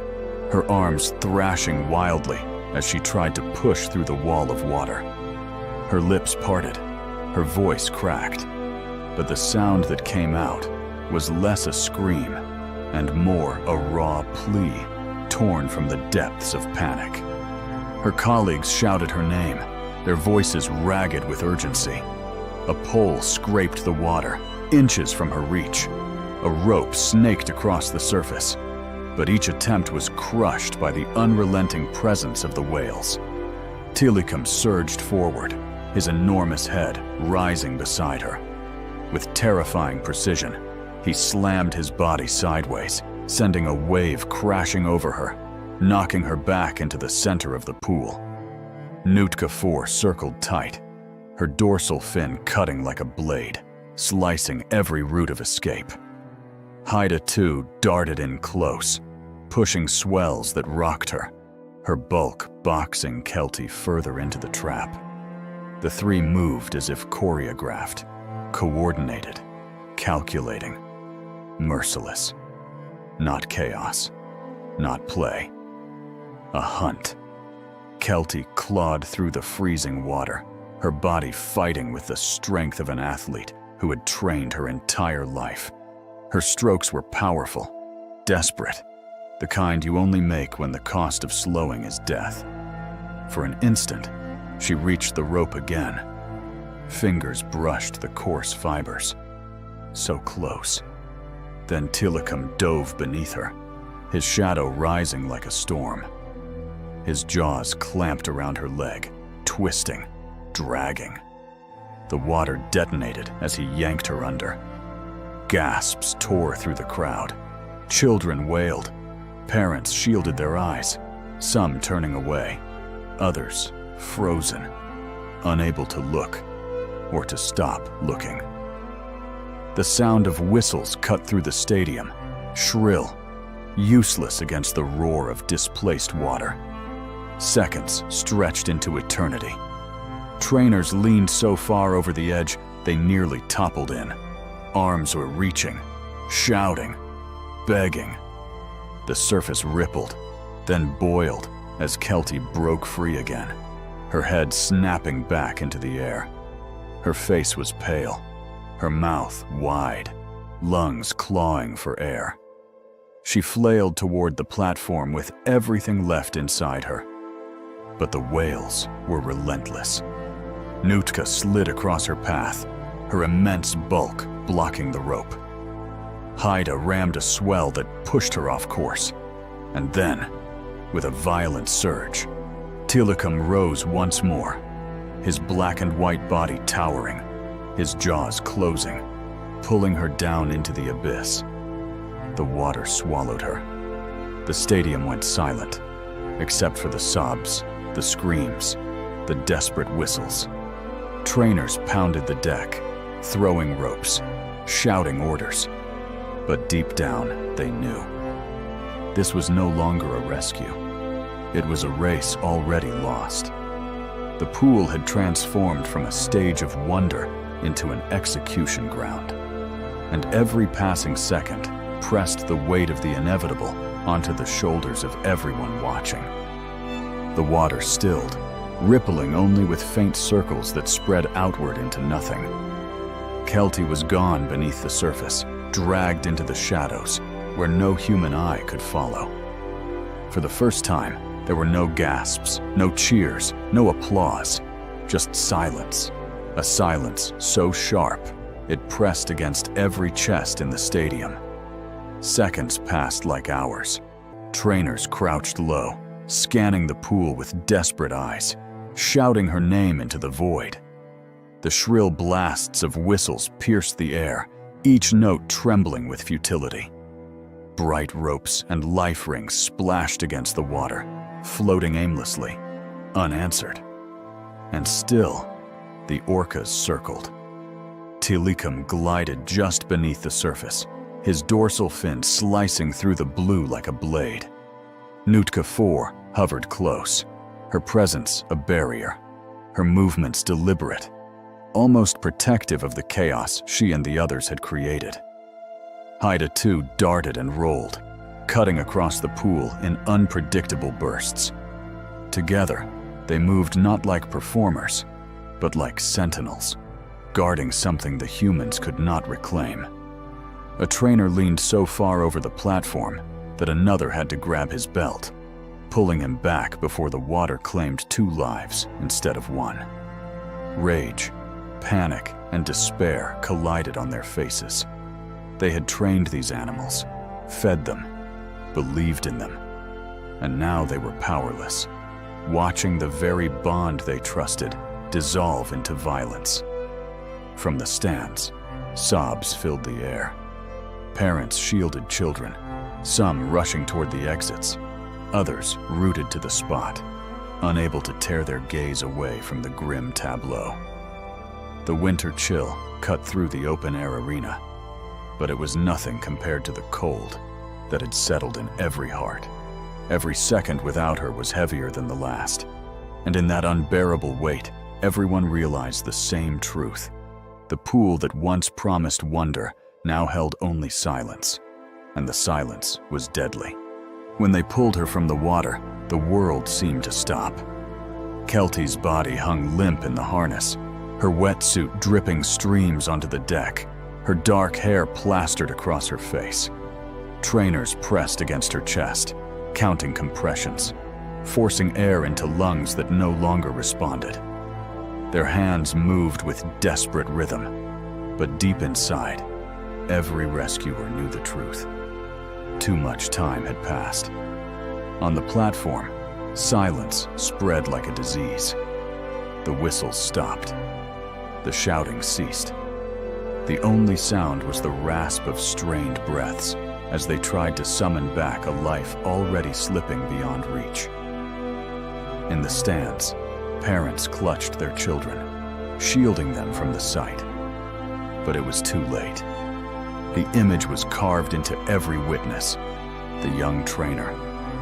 her arms thrashing wildly, as she tried to push through the wall of water. Her lips parted, her voice cracked, but the sound that came out was less a scream and more a raw plea torn from the depths of panic. Her colleagues shouted her name, their voices ragged with urgency. A pole scraped the water, inches from her reach. A rope snaked across the surface, but each attempt was crushed by the unrelenting presence of the whales. Tilikum surged forward, his enormous head rising beside her. With terrifying precision, he slammed his body sideways, sending a wave crashing over her, knocking her back into the center of the pool. Nootka 4 circled tight, her dorsal fin cutting like a blade, slicing every route of escape. Haida 2 darted in close, pushing swells that rocked her, her bulk boxing Kelty further into the trap. The three moved as if choreographed, coordinated, calculating, merciless. Not chaos, not play. A hunt. Kelty clawed through the freezing water, her body fighting with the strength of an athlete who had trained her entire life. Her strokes were powerful, desperate, the kind you only make when the cost of slowing is death. For an instant, she reached the rope again. Fingers brushed the coarse fibers. So close. Then Tilikum dove beneath her, his shadow rising like a storm. His jaws clamped around her leg, twisting, dragging. The water detonated as he yanked her under. Gasps tore through the crowd. Children wailed. Parents shielded their eyes, some turning away, others frozen, unable to look or to stop looking. The sound of whistles cut through the stadium, shrill, useless against the roar of displaced water. Seconds stretched into eternity. Trainers leaned so far over the edge they nearly toppled in. Arms were reaching, shouting, begging. The surface rippled, then boiled as Kelty broke free again, her head snapping back into the air. Her face was pale, her mouth wide, lungs clawing for air. She flailed toward the platform with everything left inside her. But the whales were relentless. Nootka slid across her path, her immense bulk blocking the rope. Haida rammed a swell that pushed her off course. And then, with a violent surge, Tilikum rose once more, his black and white body towering, his jaws closing, pulling her down into the abyss. The water swallowed her. The stadium went silent, except for the sobs, the screams, the desperate whistles. Trainers pounded the deck, throwing ropes, shouting orders. But deep down, they knew. This was no longer a rescue. It was a race already lost. The pool had transformed from a stage of wonder into an execution ground. And every passing second pressed the weight of the inevitable onto the shoulders of everyone watching. The water stilled, rippling only with faint circles that spread outward into nothing. Kelty was gone beneath the surface, dragged into the shadows, where no human eye could follow. For the first time, there were no gasps, no cheers, no applause, just silence. A silence so sharp, it pressed against every chest in the stadium. Seconds passed like hours. Trainers crouched low, scanning the pool with desperate eyes, shouting her name into the void. The shrill blasts of whistles pierced the air, each note trembling with futility. Bright ropes and life rings splashed against the water, floating aimlessly, unanswered. And still, the orcas circled. Tilikum glided just beneath the surface, his dorsal fin slicing through the blue like a blade. Nootka 4 hovered close, her presence a barrier, her movements deliberate, almost protective of the chaos she and the others had created. Haida 2 darted and rolled, cutting across the pool in unpredictable bursts. Together, they moved not like performers, but like sentinels, guarding something the humans could not reclaim. A trainer leaned so far over the platform that another had to grab his belt, pulling him back before the water claimed 2 lives instead of 1. Rage, panic, and despair collided on their faces. They had trained these animals, fed them, believed in them, and now they were powerless, watching the very bond they trusted dissolve into violence. From the stands, sobs filled the air. Parents shielded children, some rushing toward the exits, others rooted to the spot, unable to tear their gaze away from the grim tableau. The winter chill cut through the open-air arena, but it was nothing compared to the cold that had settled in every heart. Every second without her was heavier than the last, and in that unbearable weight, everyone realized the same truth. The pool that once promised wonder now held only silence, and the silence was deadly. When they pulled her from the water, the world seemed to stop. Kelty's body hung limp in the harness, her wetsuit dripping streams onto the deck, her dark hair plastered across her face. Trainers pressed against her chest, counting compressions, forcing air into lungs that no longer responded. Their hands moved with desperate rhythm, but deep inside, every rescuer knew the truth. Too much time had passed. On the platform, silence spread like a disease. The whistles stopped. The shouting ceased. The only sound was the rasp of strained breaths as they tried to summon back a life already slipping beyond reach. In the stands, parents clutched their children, shielding them from the sight. But it was too late. The image was carved into every witness. The young trainer,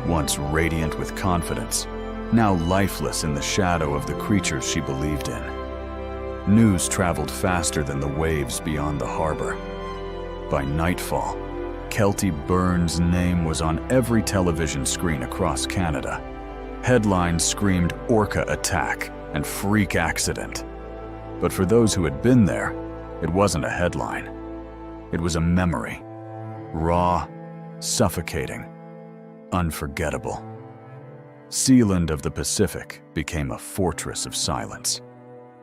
once radiant with confidence, now lifeless in the shadow of the creatures she believed in. News traveled faster than the waves beyond the harbor. By nightfall, Kelty Burns' name was on every television screen across Canada. Headlines screamed Orca attack and freak accident. But for those who had been there, it wasn't a headline. It was a memory. Raw, suffocating, unforgettable. Sealand of the Pacific became a fortress of silence.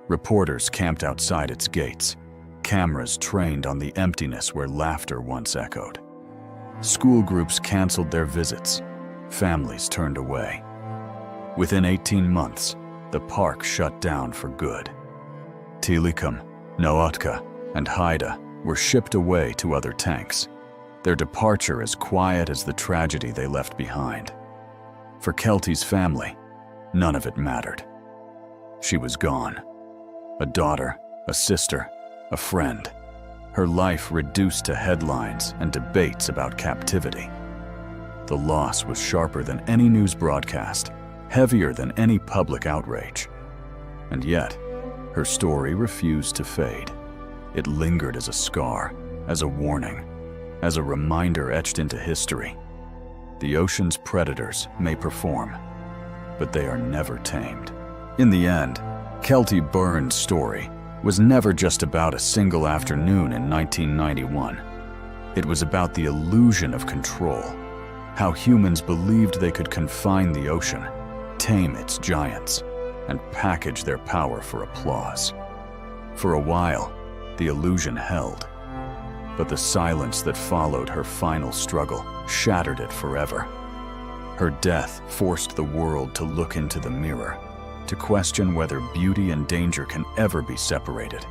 Reporters camped outside its gates, cameras trained on the emptiness where laughter once echoed. School groups canceled their visits, families turned away. Within 18 months, the park shut down for good. Tilikum, Nootka, and Haida were shipped away to other tanks, their departure as quiet as the tragedy they left behind. For Kelty's family, none of it mattered. She was gone. A daughter, a sister, a friend. Her life reduced to headlines and debates about captivity. The loss was sharper than any news broadcast, heavier than any public outrage. And yet, her story refused to fade. It lingered as a scar, as a warning, as a reminder etched into history. The ocean's predators may perform, but they are never tamed. In the end, Kelty Burns' story was never just about a single afternoon in 1991. It was about the illusion of control, how humans believed they could confine the ocean, tame its giants, and package their power for applause. For a while, the illusion held, but the silence that followed her final struggle shattered it forever. Her death forced the world to look into the mirror, to question whether beauty and danger can ever be separated,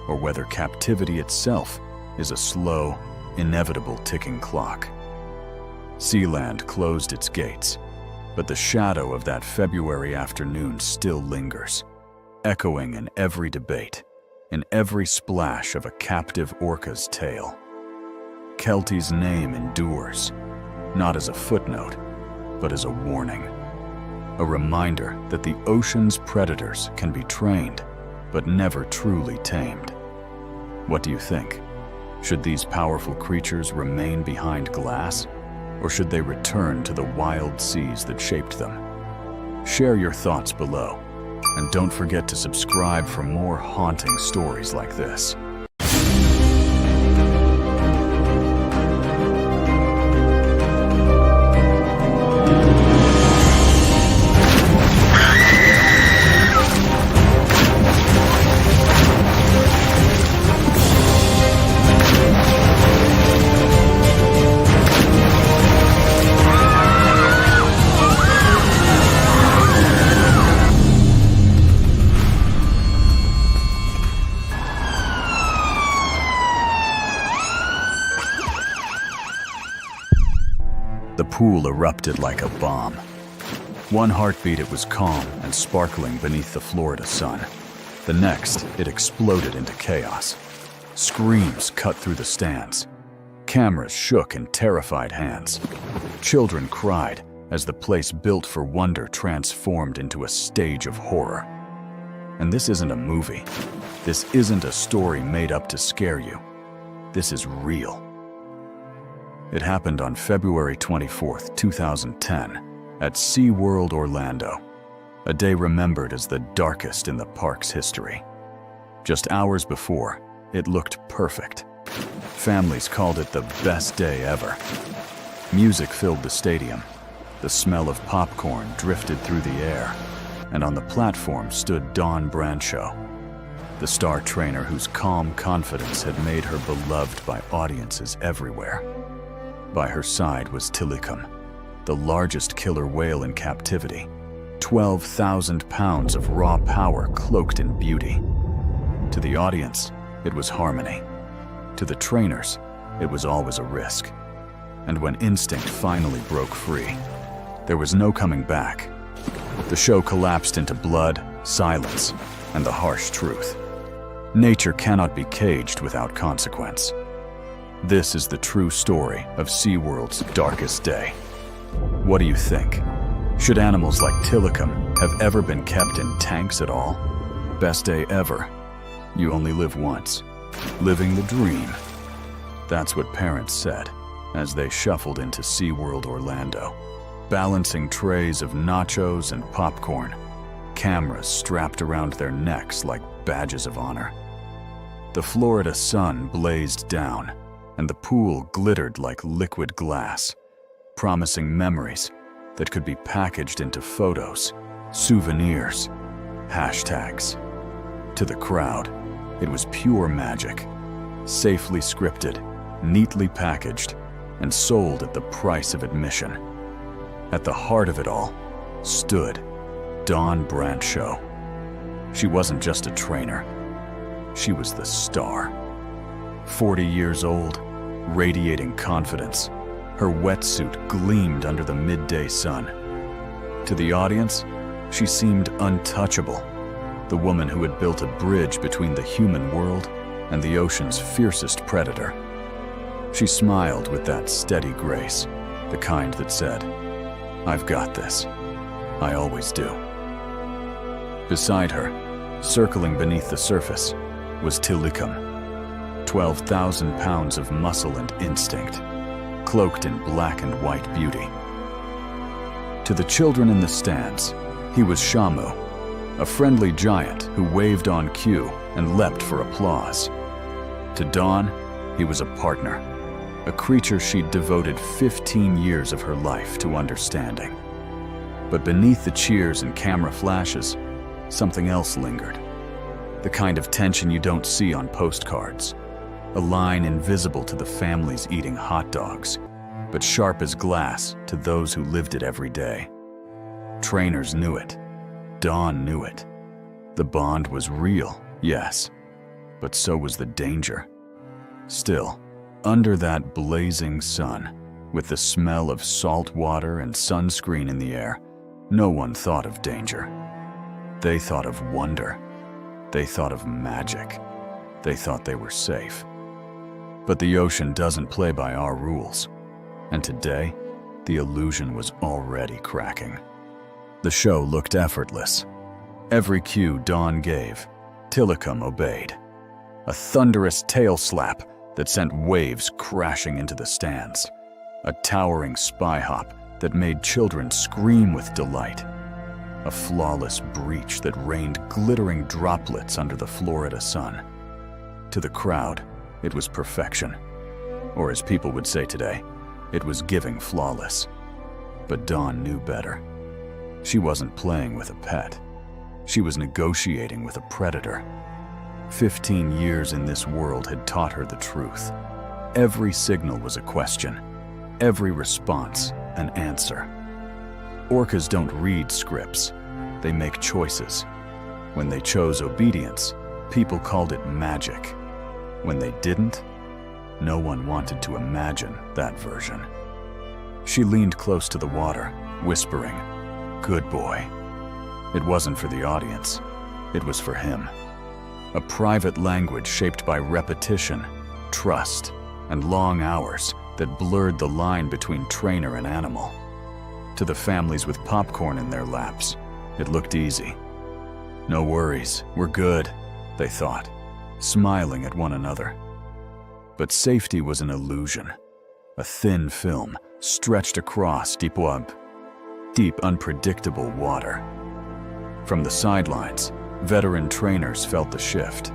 or whether captivity itself is a slow, inevitable ticking clock. Sealand closed its gates, but the shadow of that February afternoon still lingers, echoing in every debate, in every splash of a captive orca's tail. Kelty's name endures, not as a footnote, but as a warning. A reminder that the ocean's predators can be trained, but never truly tamed. What do you think? Should these powerful creatures remain behind glass, or should they return to the wild seas that shaped them? Share your thoughts below. And don't forget to subscribe for more haunting stories like this. The pool erupted like a bomb. One heartbeat, it was calm and sparkling beneath the Florida sun. The next, it exploded into chaos. Screams cut through the stands. Cameras shook in terrified hands. Children cried as the place built for wonder transformed into a stage of horror. And this isn't a movie. This isn't a story made up to scare you. This is real. It happened on February 24th, 2010, at SeaWorld Orlando, a day remembered as the darkest in the park's history. Just hours before, it looked perfect. Families called it the best day ever. Music filled the stadium. The smell of popcorn drifted through the air, and on the platform stood Dawn Brancheau, the star trainer whose calm confidence had made her beloved by audiences everywhere. By her side was Tilikum, the largest killer whale in captivity, 12,000 pounds of raw power cloaked in beauty. To the audience, it was harmony. To the trainers, it was always a risk. And when instinct finally broke free, there was no coming back. The show collapsed into blood, silence, and the harsh truth. Nature cannot be caged without consequence. This is the true story of SeaWorld's darkest day. What do you think? Should animals like Tilikum have ever been kept in tanks at all? Best day ever. You only live once. Living the dream. That's what parents said as they shuffled into SeaWorld Orlando, balancing trays of nachos and popcorn, cameras strapped around their necks like badges of honor. The Florida sun blazed down, and the pool glittered like liquid glass, promising memories that could be packaged into photos, souvenirs, hashtags. To the crowd, it was pure magic, safely scripted, neatly packaged, and sold at the price of admission. At the heart of it all stood Dawn Brancheau. She wasn't just a trainer. She was the star. 40 years old, radiating confidence, her wetsuit gleamed under the midday sun. To the audience, she seemed untouchable, the woman who had built a bridge between the human world and the ocean's fiercest predator. She smiled with that steady grace, the kind that said, "I've got this. I always do." Beside her, circling beneath the surface, was Tilikum. 12,000 pounds of muscle and instinct, cloaked in black and white beauty. To the children in the stands, he was Shamu, a friendly giant who waved on cue and leapt for applause. To Dawn, he was a partner, a creature she'd devoted 15 years of her life to understanding. But beneath the cheers and camera flashes, something else lingered. The kind of tension you don't see on postcards. A line invisible to the families eating hot dogs, but sharp as glass to those who lived it every day. Trainers knew it. Dawn knew it. The bond was real, yes, but so was the danger. Still, under that blazing sun, with the smell of salt water and sunscreen in the air, no one thought of danger. They thought of wonder. They thought of magic. They thought they were safe. But the ocean doesn't play by our rules. And today, the illusion was already cracking. The show looked effortless. Every cue Dawn gave, Tilikum obeyed. A thunderous tail slap that sent waves crashing into the stands. A towering spy hop that made children scream with delight. a flawless breach that rained glittering droplets under the Florida sun. To the crowd, it was perfection. Or as people would say today, it was giving flawless. But Dawn knew better. She wasn't playing with a pet. She was negotiating with a predator. 15 years in this world had taught her the truth. Every signal was a question. Every response, an answer. Orcas don't read scripts. They make choices. When they chose obedience, people called it magic. When they didn't, no one wanted to imagine that version. She leaned close to the water, whispering, "Good boy." It wasn't for the audience. It was for him. A private language shaped by repetition, trust, and long hours that blurred the line between trainer and animal. To the families with popcorn in their laps, it looked easy. "No worries, we're good," they thought, smiling at one another. But safety was an illusion. A thin film stretched across deep, unpredictable water. From the sidelines, veteran trainers felt the shift.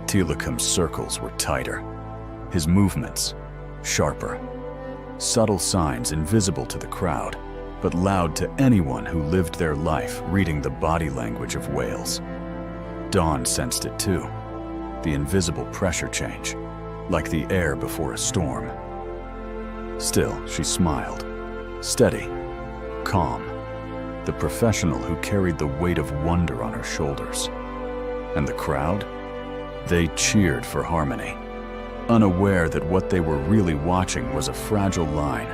Tilikum's circles were tighter, his movements sharper. Subtle signs invisible to the crowd, but loud to anyone who lived their life reading the body language of whales. Dawn sensed it too, the invisible pressure change, like the air before a storm. Still, she smiled, steady, calm, the professional who carried the weight of wonder on her shoulders. And the crowd? They cheered for harmony, unaware that what they were really watching was a fragile line,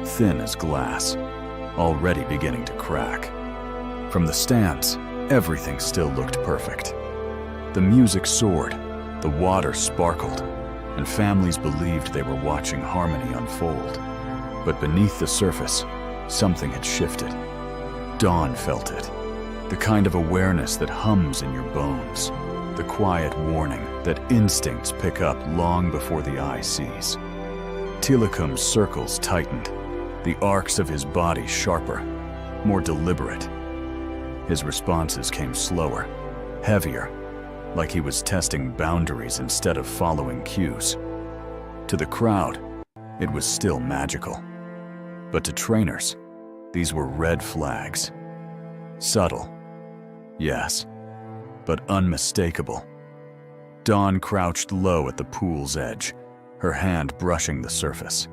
thin as glass, already beginning to crack. From the stands, everything still looked perfect. The music soared, the water sparkled, and families believed they were watching harmony unfold. But beneath the surface, something had shifted. Dawn felt it, the kind of awareness that hums in your bones, the quiet warning that instincts pick up long before the eye sees. Tilikum's circles tightened, the arcs of his body sharper, more deliberate. His responses came slower, heavier, like he was testing boundaries instead of following cues. To the crowd, it was still magical. But to trainers, these were red flags. Subtle, yes, but unmistakable. Dawn crouched low at the pool's edge, her hand brushing the surface.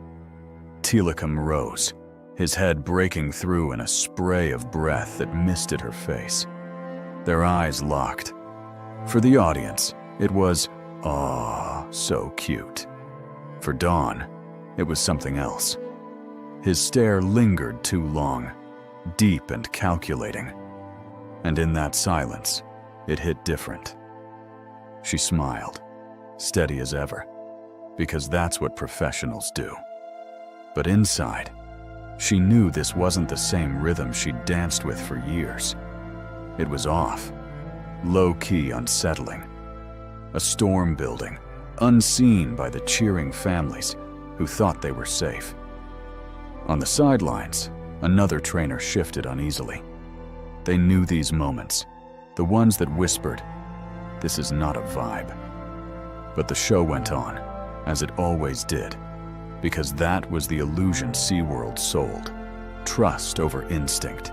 Tilikum rose, his head breaking through in a spray of breath that misted her face. Their eyes locked. For the audience, it was, "Aw, so cute." For Dawn, it was something else. His stare lingered too long, deep and calculating. And in that silence, it hit different. She smiled, steady as ever, because that's what professionals do. But inside, she knew this wasn't the same rhythm she'd danced with for years. It was off, low-key unsettling. A storm building, unseen by the cheering families who thought they were safe. On the sidelines, another trainer shifted uneasily. They knew these moments, the ones that whispered, "This is not a vibe." But the show went on, as it always did, because that was the illusion SeaWorld sold. Trust over instinct,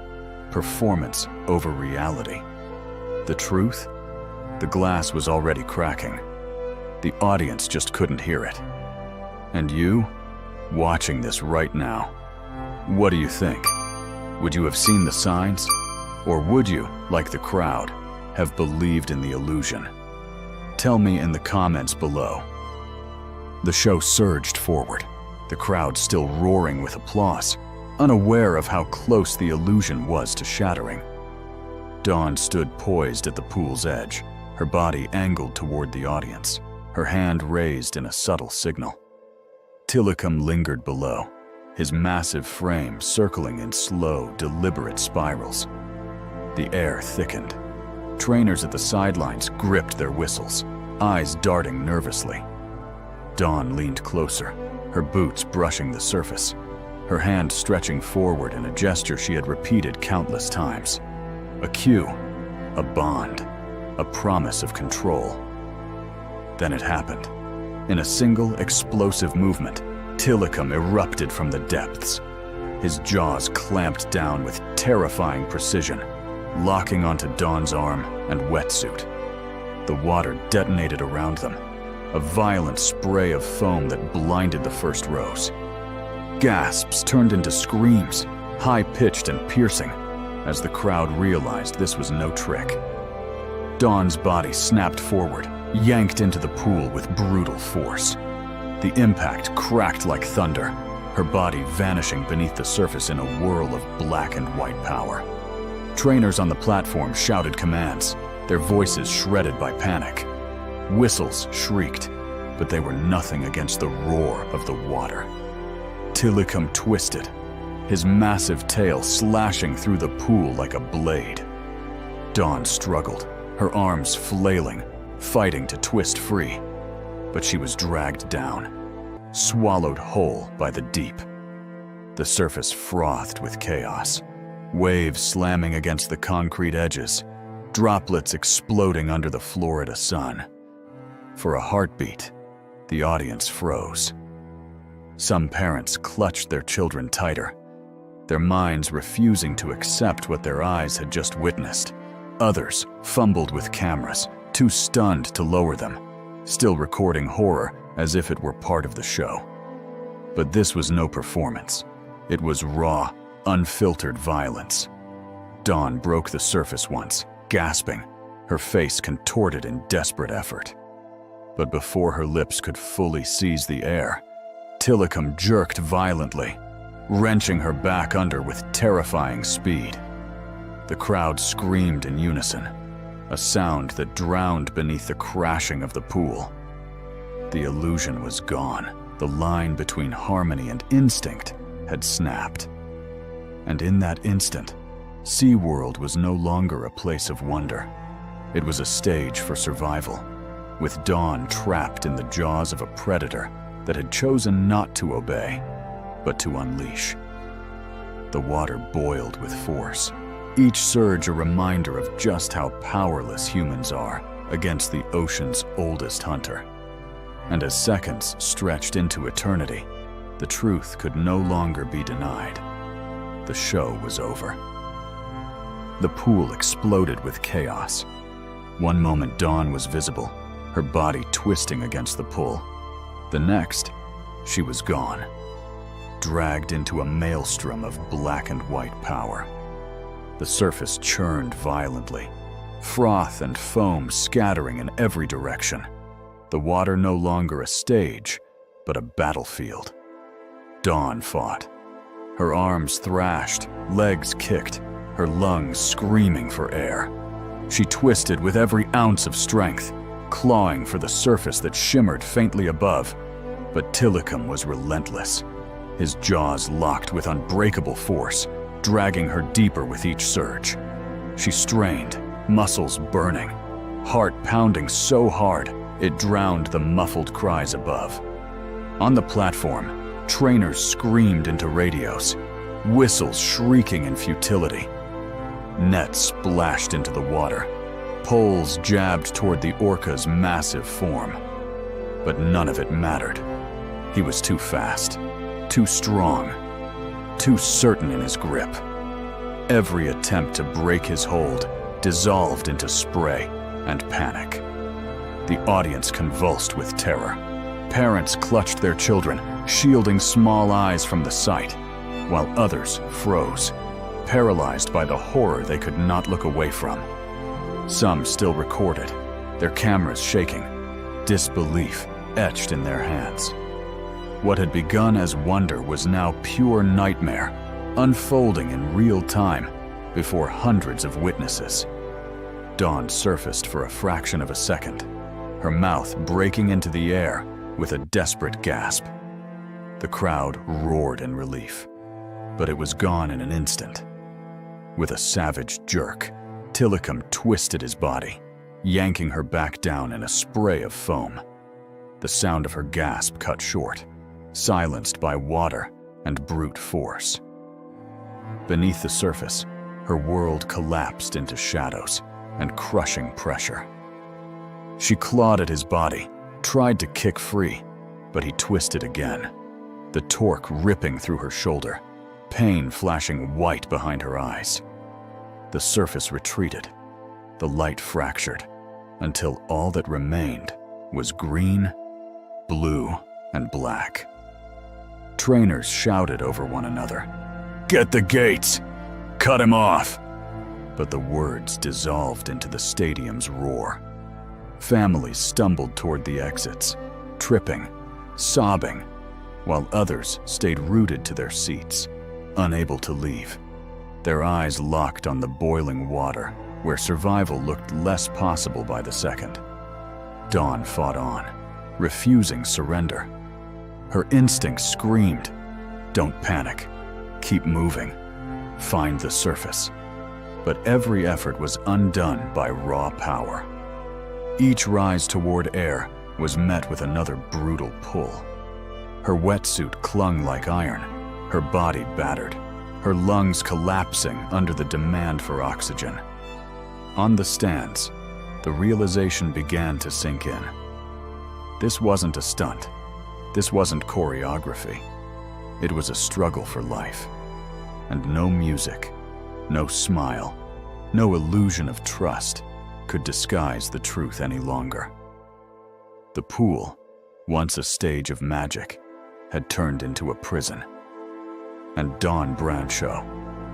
performance over reality. The truth? The glass was already cracking. The audience just couldn't hear it. And you, watching this right now, what do you think? Would you have seen the signs? Or would you, like the crowd, have believed in the illusion? Tell me in the comments below. The show surged forward, the crowd still roaring with applause, unaware of how close the illusion was to shattering. Dawn stood poised at the pool's edge, her body angled toward the audience, her hand raised in a subtle signal. Tilikum lingered below, his massive frame circling in slow, deliberate spirals. The air thickened. Trainers at the sidelines gripped their whistles, eyes darting nervously. Dawn leaned closer, her boots brushing the surface, her hand stretching forward in a gesture she had repeated countless times. A cue, a bond, a promise of control. Then it happened. In a single explosive movement, Tilikum erupted from the depths. His jaws clamped down with terrifying precision, locking onto Dawn's arm and wetsuit. The water detonated around them, a violent spray of foam that blinded the first rows. Gasps turned into screams, high-pitched and piercing, as the crowd realized this was no trick. Dawn's body snapped forward, yanked into the pool with brutal force. The impact cracked like thunder, her body vanishing beneath the surface in a whirl of black and white power. Trainers on the platform shouted commands, their voices shredded by panic. Whistles shrieked, but they were nothing against the roar of the water. Tilikum twisted, his massive tail slashing through the pool like a blade. Dawn struggled, her arms flailing, fighting to twist free, but she was dragged down, swallowed whole by the deep. The surface frothed with chaos, waves slamming against the concrete edges, droplets exploding under the Florida sun. For a heartbeat, the audience froze. Some parents clutched their children tighter, their minds refusing to accept what their eyes had just witnessed. Others fumbled with cameras, too stunned to lower them, still recording horror as if it were part of the show. But this was no performance. It was raw, unfiltered violence. Dawn broke the surface once, gasping, her face contorted in desperate effort. But before her lips could fully seize the air, Tilikum jerked violently, wrenching her back under with terrifying speed. The crowd screamed in unison, a sound that drowned beneath the crashing of the pool. The illusion was gone. The line between harmony and instinct had snapped. And in that instant, SeaWorld was no longer a place of wonder. It was a stage for survival, with Dawn trapped in the jaws of a predator that had chosen not to obey, but to unleash. The water boiled with force, each surge a reminder of just how powerless humans are against the ocean's oldest hunter. And as seconds stretched into eternity, the truth could no longer be denied. The show was over. The pool exploded with chaos. One moment Dawn was visible, her body twisting against the pull. The next, she was gone, dragged into a maelstrom of black and white power. The surface churned violently, froth and foam scattering in every direction. The water no longer a stage, but a battlefield. Dawn fought. Her arms thrashed, legs kicked, her lungs screaming for air. She twisted with every ounce of strength, clawing for the surface that shimmered faintly above. But Tilikum was relentless, his jaws locked with unbreakable force, dragging her deeper with each surge. She strained, muscles burning, heart pounding so hard it drowned the muffled cries above. On the platform, trainers screamed into radios, whistles shrieking in futility. Nets splashed into the water, poles jabbed toward the Orca's massive form. But none of it mattered. He was too fast, too strong, too certain in his grip. Every attempt to break his hold dissolved into spray and panic. The audience convulsed with terror. Parents clutched their children, shielding small eyes from the sight, while others froze, paralyzed by the horror they could not look away from. Some still recorded, their cameras shaking, disbelief etched in their hands. What had begun as wonder was now pure nightmare, unfolding in real time before hundreds of witnesses. Dawn surfaced for a fraction of a second, her mouth breaking into the air with a desperate gasp. The crowd roared in relief, but it was gone in an instant. With a savage jerk, Tilikum twisted his body, yanking her back down in a spray of foam. The sound of her gasp cut short, silenced by water and brute force. Beneath the surface, Her world collapsed into shadows and crushing pressure. She clawed at his body, tried to kick free, but he twisted again, the torque ripping through her shoulder, pain flashing white behind her eyes. The surface retreated, the light fractured, until all that remained was green, blue, and black. Trainers shouted over one another, "Get the gates! Cut him off!" But the words dissolved into the stadium's roar. Families stumbled toward the exits, tripping, sobbing, while others stayed rooted to their seats, unable to leave, their eyes locked on the boiling water where survival looked less possible by the second. Dawn fought on, refusing surrender. Her instincts screamed, "Don't panic, keep moving, find the surface." But every effort was undone by raw power. Each rise toward air was met with another brutal pull. Her wetsuit clung like iron, her body battered, her lungs collapsing under the demand for oxygen. On the stands, the realization began to sink in. This wasn't a stunt. This wasn't choreography. It was a struggle for life. And no music, no smile, no illusion of trust could disguise the truth any longer. The pool, once a stage of magic, had turned into a prison. And Dawn Bradshaw,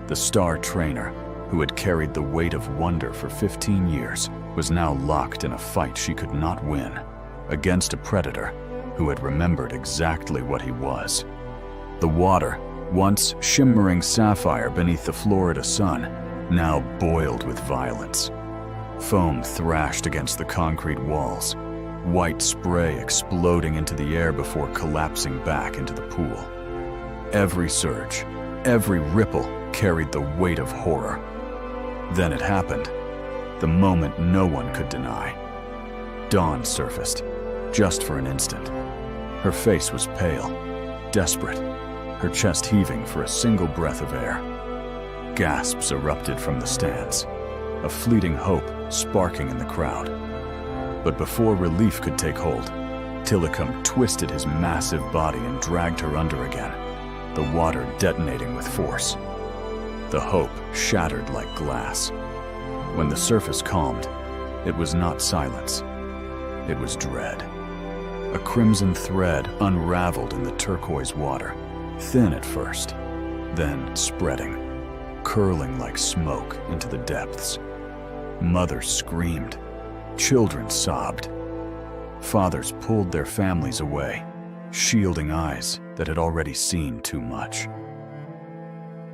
the star trainer who had carried the weight of wonder for 15 years, was now locked in a fight she could not win, against a predator who had remembered exactly what he was. The water, once shimmering sapphire beneath the Florida sun, now boiled with violence. Foam thrashed against the concrete walls, white spray exploding into the air before collapsing back into the pool. Every surge, every ripple carried the weight of horror. Then it happened, the moment no one could deny. Dawn surfaced, just for an instant. Her face was pale, desperate, her chest heaving for a single breath of air. Gasps erupted from the stands, a fleeting hope sparking in the crowd. But before relief could take hold, Tilikum twisted his massive body and dragged her under again, the water detonating with force. The hope shattered like glass. When the surface calmed, it was not silence. It was dread. A crimson thread unraveled in the turquoise water, thin at first, then spreading, curling like smoke into the depths. Mothers screamed. Children sobbed. Fathers pulled their families away, shielding eyes that had already seen too much.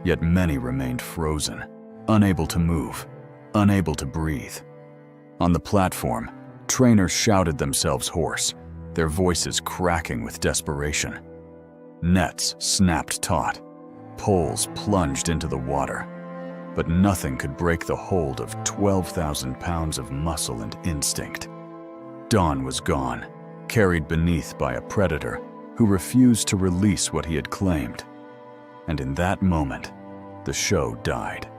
Yet many remained frozen, unable to move, unable to breathe. On the platform, trainers shouted themselves hoarse, their voices cracking with desperation. Nets snapped taut, poles plunged into the water, but nothing could break the hold of 12,000 pounds of muscle and instinct. Dawn was gone, carried beneath by a predator who refused to release what he had claimed. And in that moment, the show died.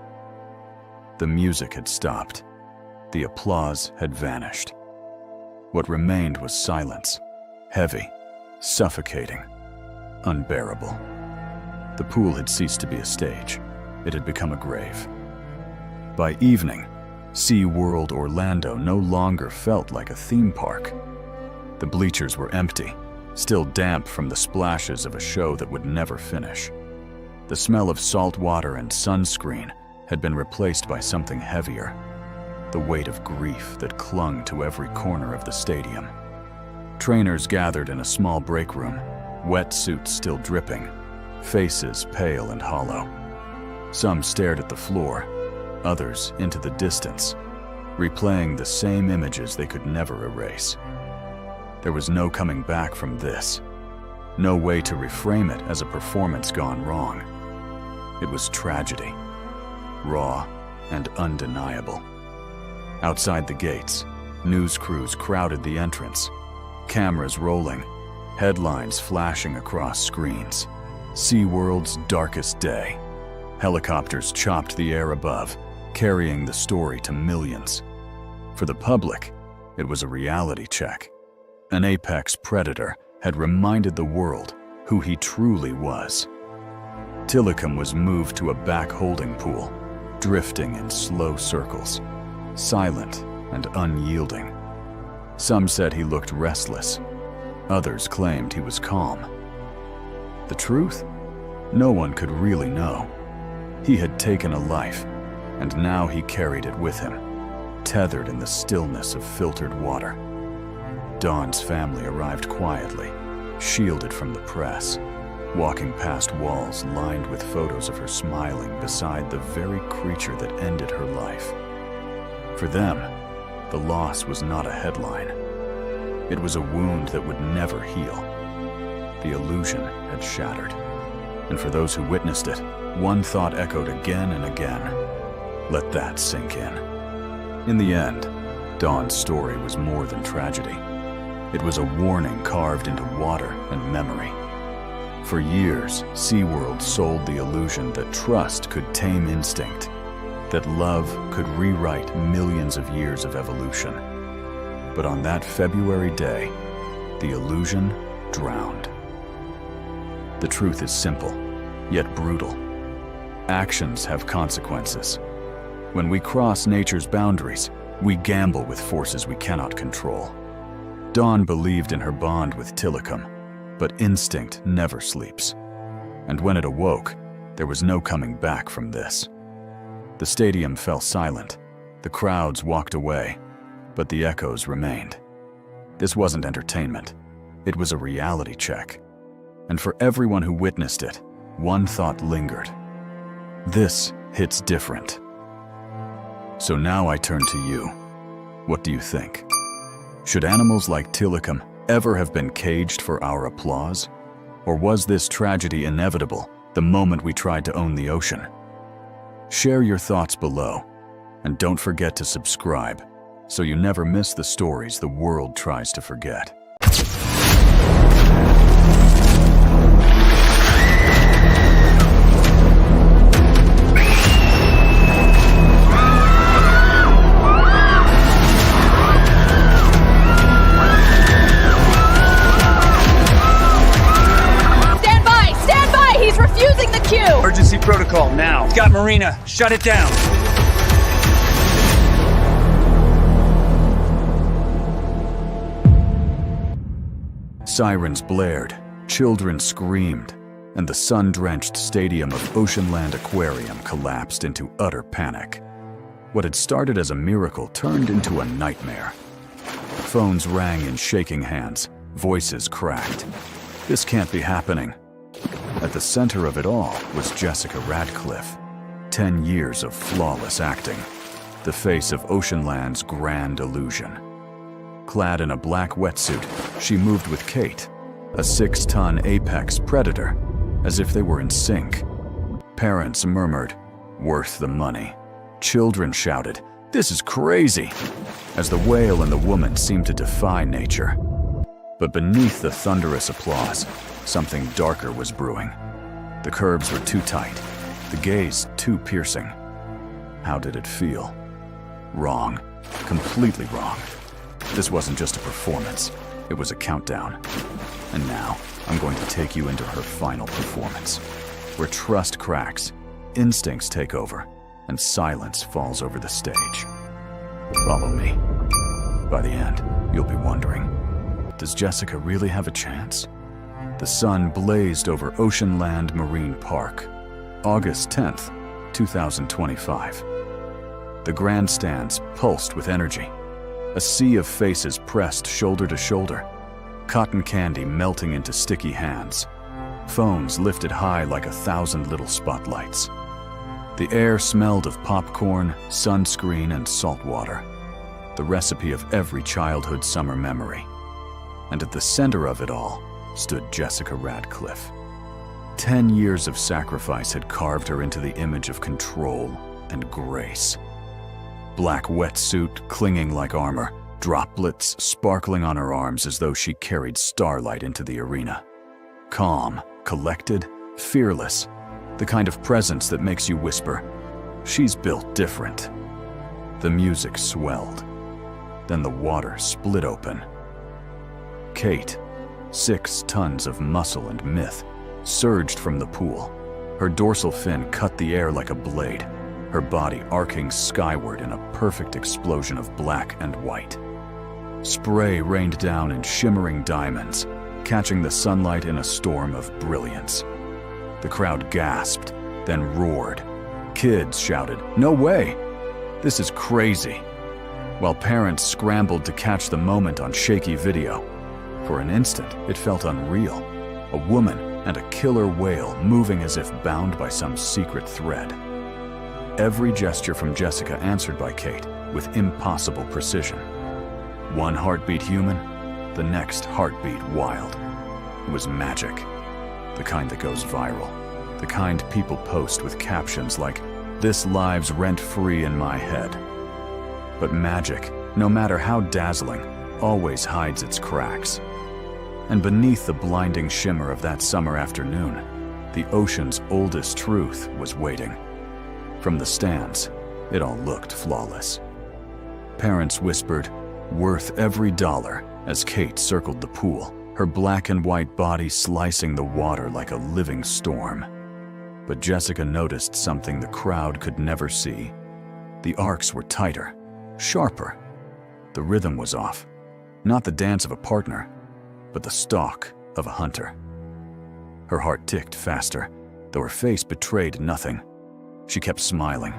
The music had stopped. The applause had vanished. What remained was silence, heavy, suffocating, unbearable. The pool had ceased to be a stage. It had become a grave. By evening, SeaWorld Orlando no longer felt like a theme park. The bleachers were empty, still damp from the splashes of a show that would never finish. The smell of salt water and sunscreen had been replaced by something heavier, the weight of grief that clung to every corner of the stadium. Trainers gathered in a small break room, wetsuits still dripping, faces pale and hollow. Some stared at the floor, others into the distance, replaying the same images they could never erase. There was no coming back from this, no way to reframe it as a performance gone wrong. It was tragedy, raw and undeniable. Outside the gates, news crews crowded the entrance, cameras rolling, headlines flashing across screens. SeaWorld's darkest day. Helicopters chopped the air above, carrying the story to millions. For the public, it was a reality check. An apex predator had reminded the world who he truly was. Tilikum was moved to a back holding pool, drifting in slow circles, silent and unyielding. Some said he looked restless. Others claimed he was calm. The truth? No one could really know. He had taken a life, and now he carried it with him, tethered in the stillness of filtered water. Dawn's family arrived quietly, shielded from the press, walking past walls lined with photos of her smiling beside the very creature that ended her life. For them, the loss was not a headline. It was a wound that would never heal. The illusion had shattered. And for those who witnessed it, one thought echoed again and again. Let that sink in. In the end, Dawn's story was more than tragedy. It was a warning carved into water and memory. For years, SeaWorld sold the illusion that trust could tame instinct, that love could rewrite millions of years of evolution. But on that February day, the illusion drowned. The truth is simple, yet brutal. Actions have consequences. When we cross nature's boundaries, we gamble with forces we cannot control. Dawn believed in her bond with Tilikum, but instinct never sleeps. And when it awoke, there was no coming back from this. The stadium fell silent. The crowds walked away, but the echoes remained. This wasn't entertainment. It was a reality check. And for everyone who witnessed it, one thought lingered. This hits different. So now I turn to you. What do you think? Should animals like Tilikum ever have been caged for our applause? Or was this tragedy inevitable the moment we tried to own the ocean? Share your thoughts below, and don't forget to subscribe so you never miss the stories the world tries to forget. Emergency protocol now. Got Marina. Shut it down. Sirens blared, children screamed, and the sun-drenched stadium of Oceanland Aquarium collapsed into utter panic. What had started as a miracle turned into a nightmare. Phones rang in shaking hands, voices cracked. This can't be happening. At the center of it all was Jessica Radcliffe. 10 years of flawless acting, the face of Oceanland's grand illusion. Clad in a black wetsuit, she moved with Kate, a 6-ton apex predator, as if they were in sync. Parents murmured, "Worth the money." Children shouted, "This is crazy," as the whale and the woman seemed to defy nature. But beneath the thunderous applause, something darker was brewing. The curves were too tight, the gaze too piercing. How did it feel? Wrong. Completely wrong. This wasn't just a performance, it was a countdown. And now, I'm going to take you into her final performance, where trust cracks, instincts take over, and silence falls over the stage. Follow me. By the end, you'll be wondering, does Jessica really have a chance? The sun blazed over Oceanland Marine Park, August 10th, 2025. The grandstands pulsed with energy. A sea of faces pressed shoulder to shoulder, cotton candy melting into sticky hands. Phones lifted high like 1,000 little spotlights. The air smelled of popcorn, sunscreen, and salt water, the recipe of every childhood summer memory. And at the center of it all stood Jessica Radcliffe. 10 years of sacrifice had carved her into the image of control and grace. Black wetsuit clinging like armor, droplets sparkling on her arms as though she carried starlight into the arena. Calm, collected, fearless, The kind of presence that makes you whisper, "She's built different." The music swelled. Then the water split open. Kate, 6 tons of muscle and myth, surged from the pool. Her dorsal fin cut the air like a blade, her body arcing skyward in a perfect explosion of black and white. Spray rained down in shimmering diamonds, catching the sunlight in a storm of brilliance. The crowd gasped, then roared. Kids shouted, "No way! This is crazy!" While parents scrambled to catch the moment on shaky video. For an instant, it felt unreal. A woman and a killer whale moving as if bound by some secret thread. Every gesture from Jessica answered by Kate with impossible precision. One heartbeat human, the next heartbeat wild. It was magic. The kind that goes viral. The kind people post with captions like, "This lives rent-free in my head." But magic, no matter how dazzling, always hides its cracks. And beneath the blinding shimmer of that summer afternoon, the ocean's oldest truth was waiting. From the stands, it all looked flawless. Parents whispered, "Worth every dollar," as Kate circled the pool, her black and white body slicing the water like a living storm. But Jessica noticed something the crowd could never see. The arcs were tighter, sharper. The rhythm was off. Not the dance of a partner, but the stalk of a hunter. Her heart ticked faster, though her face betrayed nothing. She kept smiling,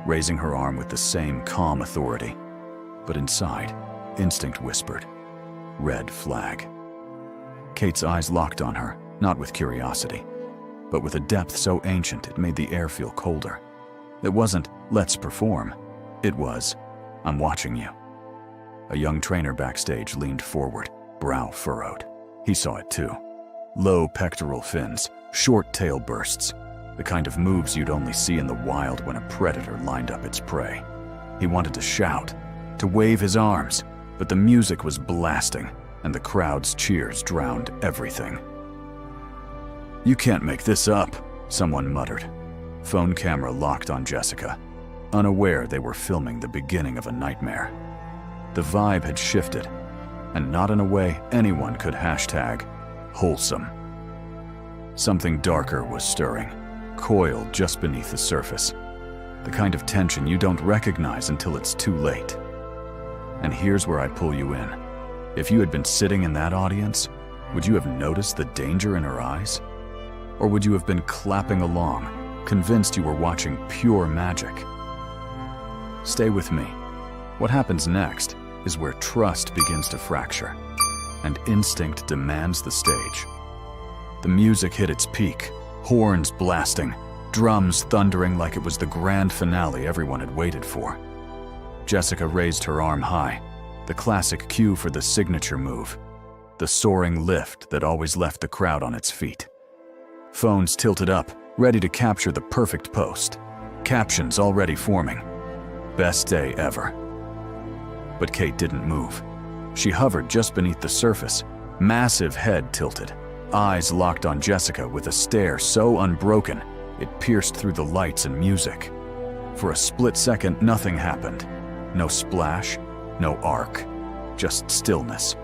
raising her arm with the same calm authority. But inside, instinct whispered, "Red flag." Kate's eyes locked on her, not with curiosity, but with a depth so ancient it made the air feel colder. It wasn't, "Let's perform." It was, "I'm watching you." A young trainer backstage leaned forward, brow furrowed. He saw it too. Low pectoral fins, short tail bursts, the kind of moves you'd only see in the wild when a predator lined up its prey. He wanted to shout, to wave his arms, but the music was blasting, and the crowd's cheers drowned everything. "You can't make this up," someone muttered. Phone camera locked on Jessica, unaware they were filming the beginning of a nightmare. The vibe had shifted, and not in a way anyone could hashtag wholesome. Something darker was stirring, coiled just beneath the surface. The kind of tension you don't recognize until it's too late. And here's where I pull you in. If you had been sitting in that audience, would you have noticed the danger in her eyes? Or would you have been clapping along, convinced you were watching pure magic? Stay with me. What happens next is where trust begins to fracture, and instinct demands the stage. The music hit its peak, horns blasting, drums thundering like it was the grand finale everyone had waited for. Jessica raised her arm high, the classic cue for the signature move, the soaring lift that always left the crowd on its feet. Phones tilted up, ready to capture the perfect post. Captions already forming. "Best day ever." But Kate didn't move. She hovered just beneath the surface, massive head tilted, eyes locked on Jessica with a stare so unbroken it pierced through the lights and music. For a split second, nothing happened. No splash, no arc, just stillness.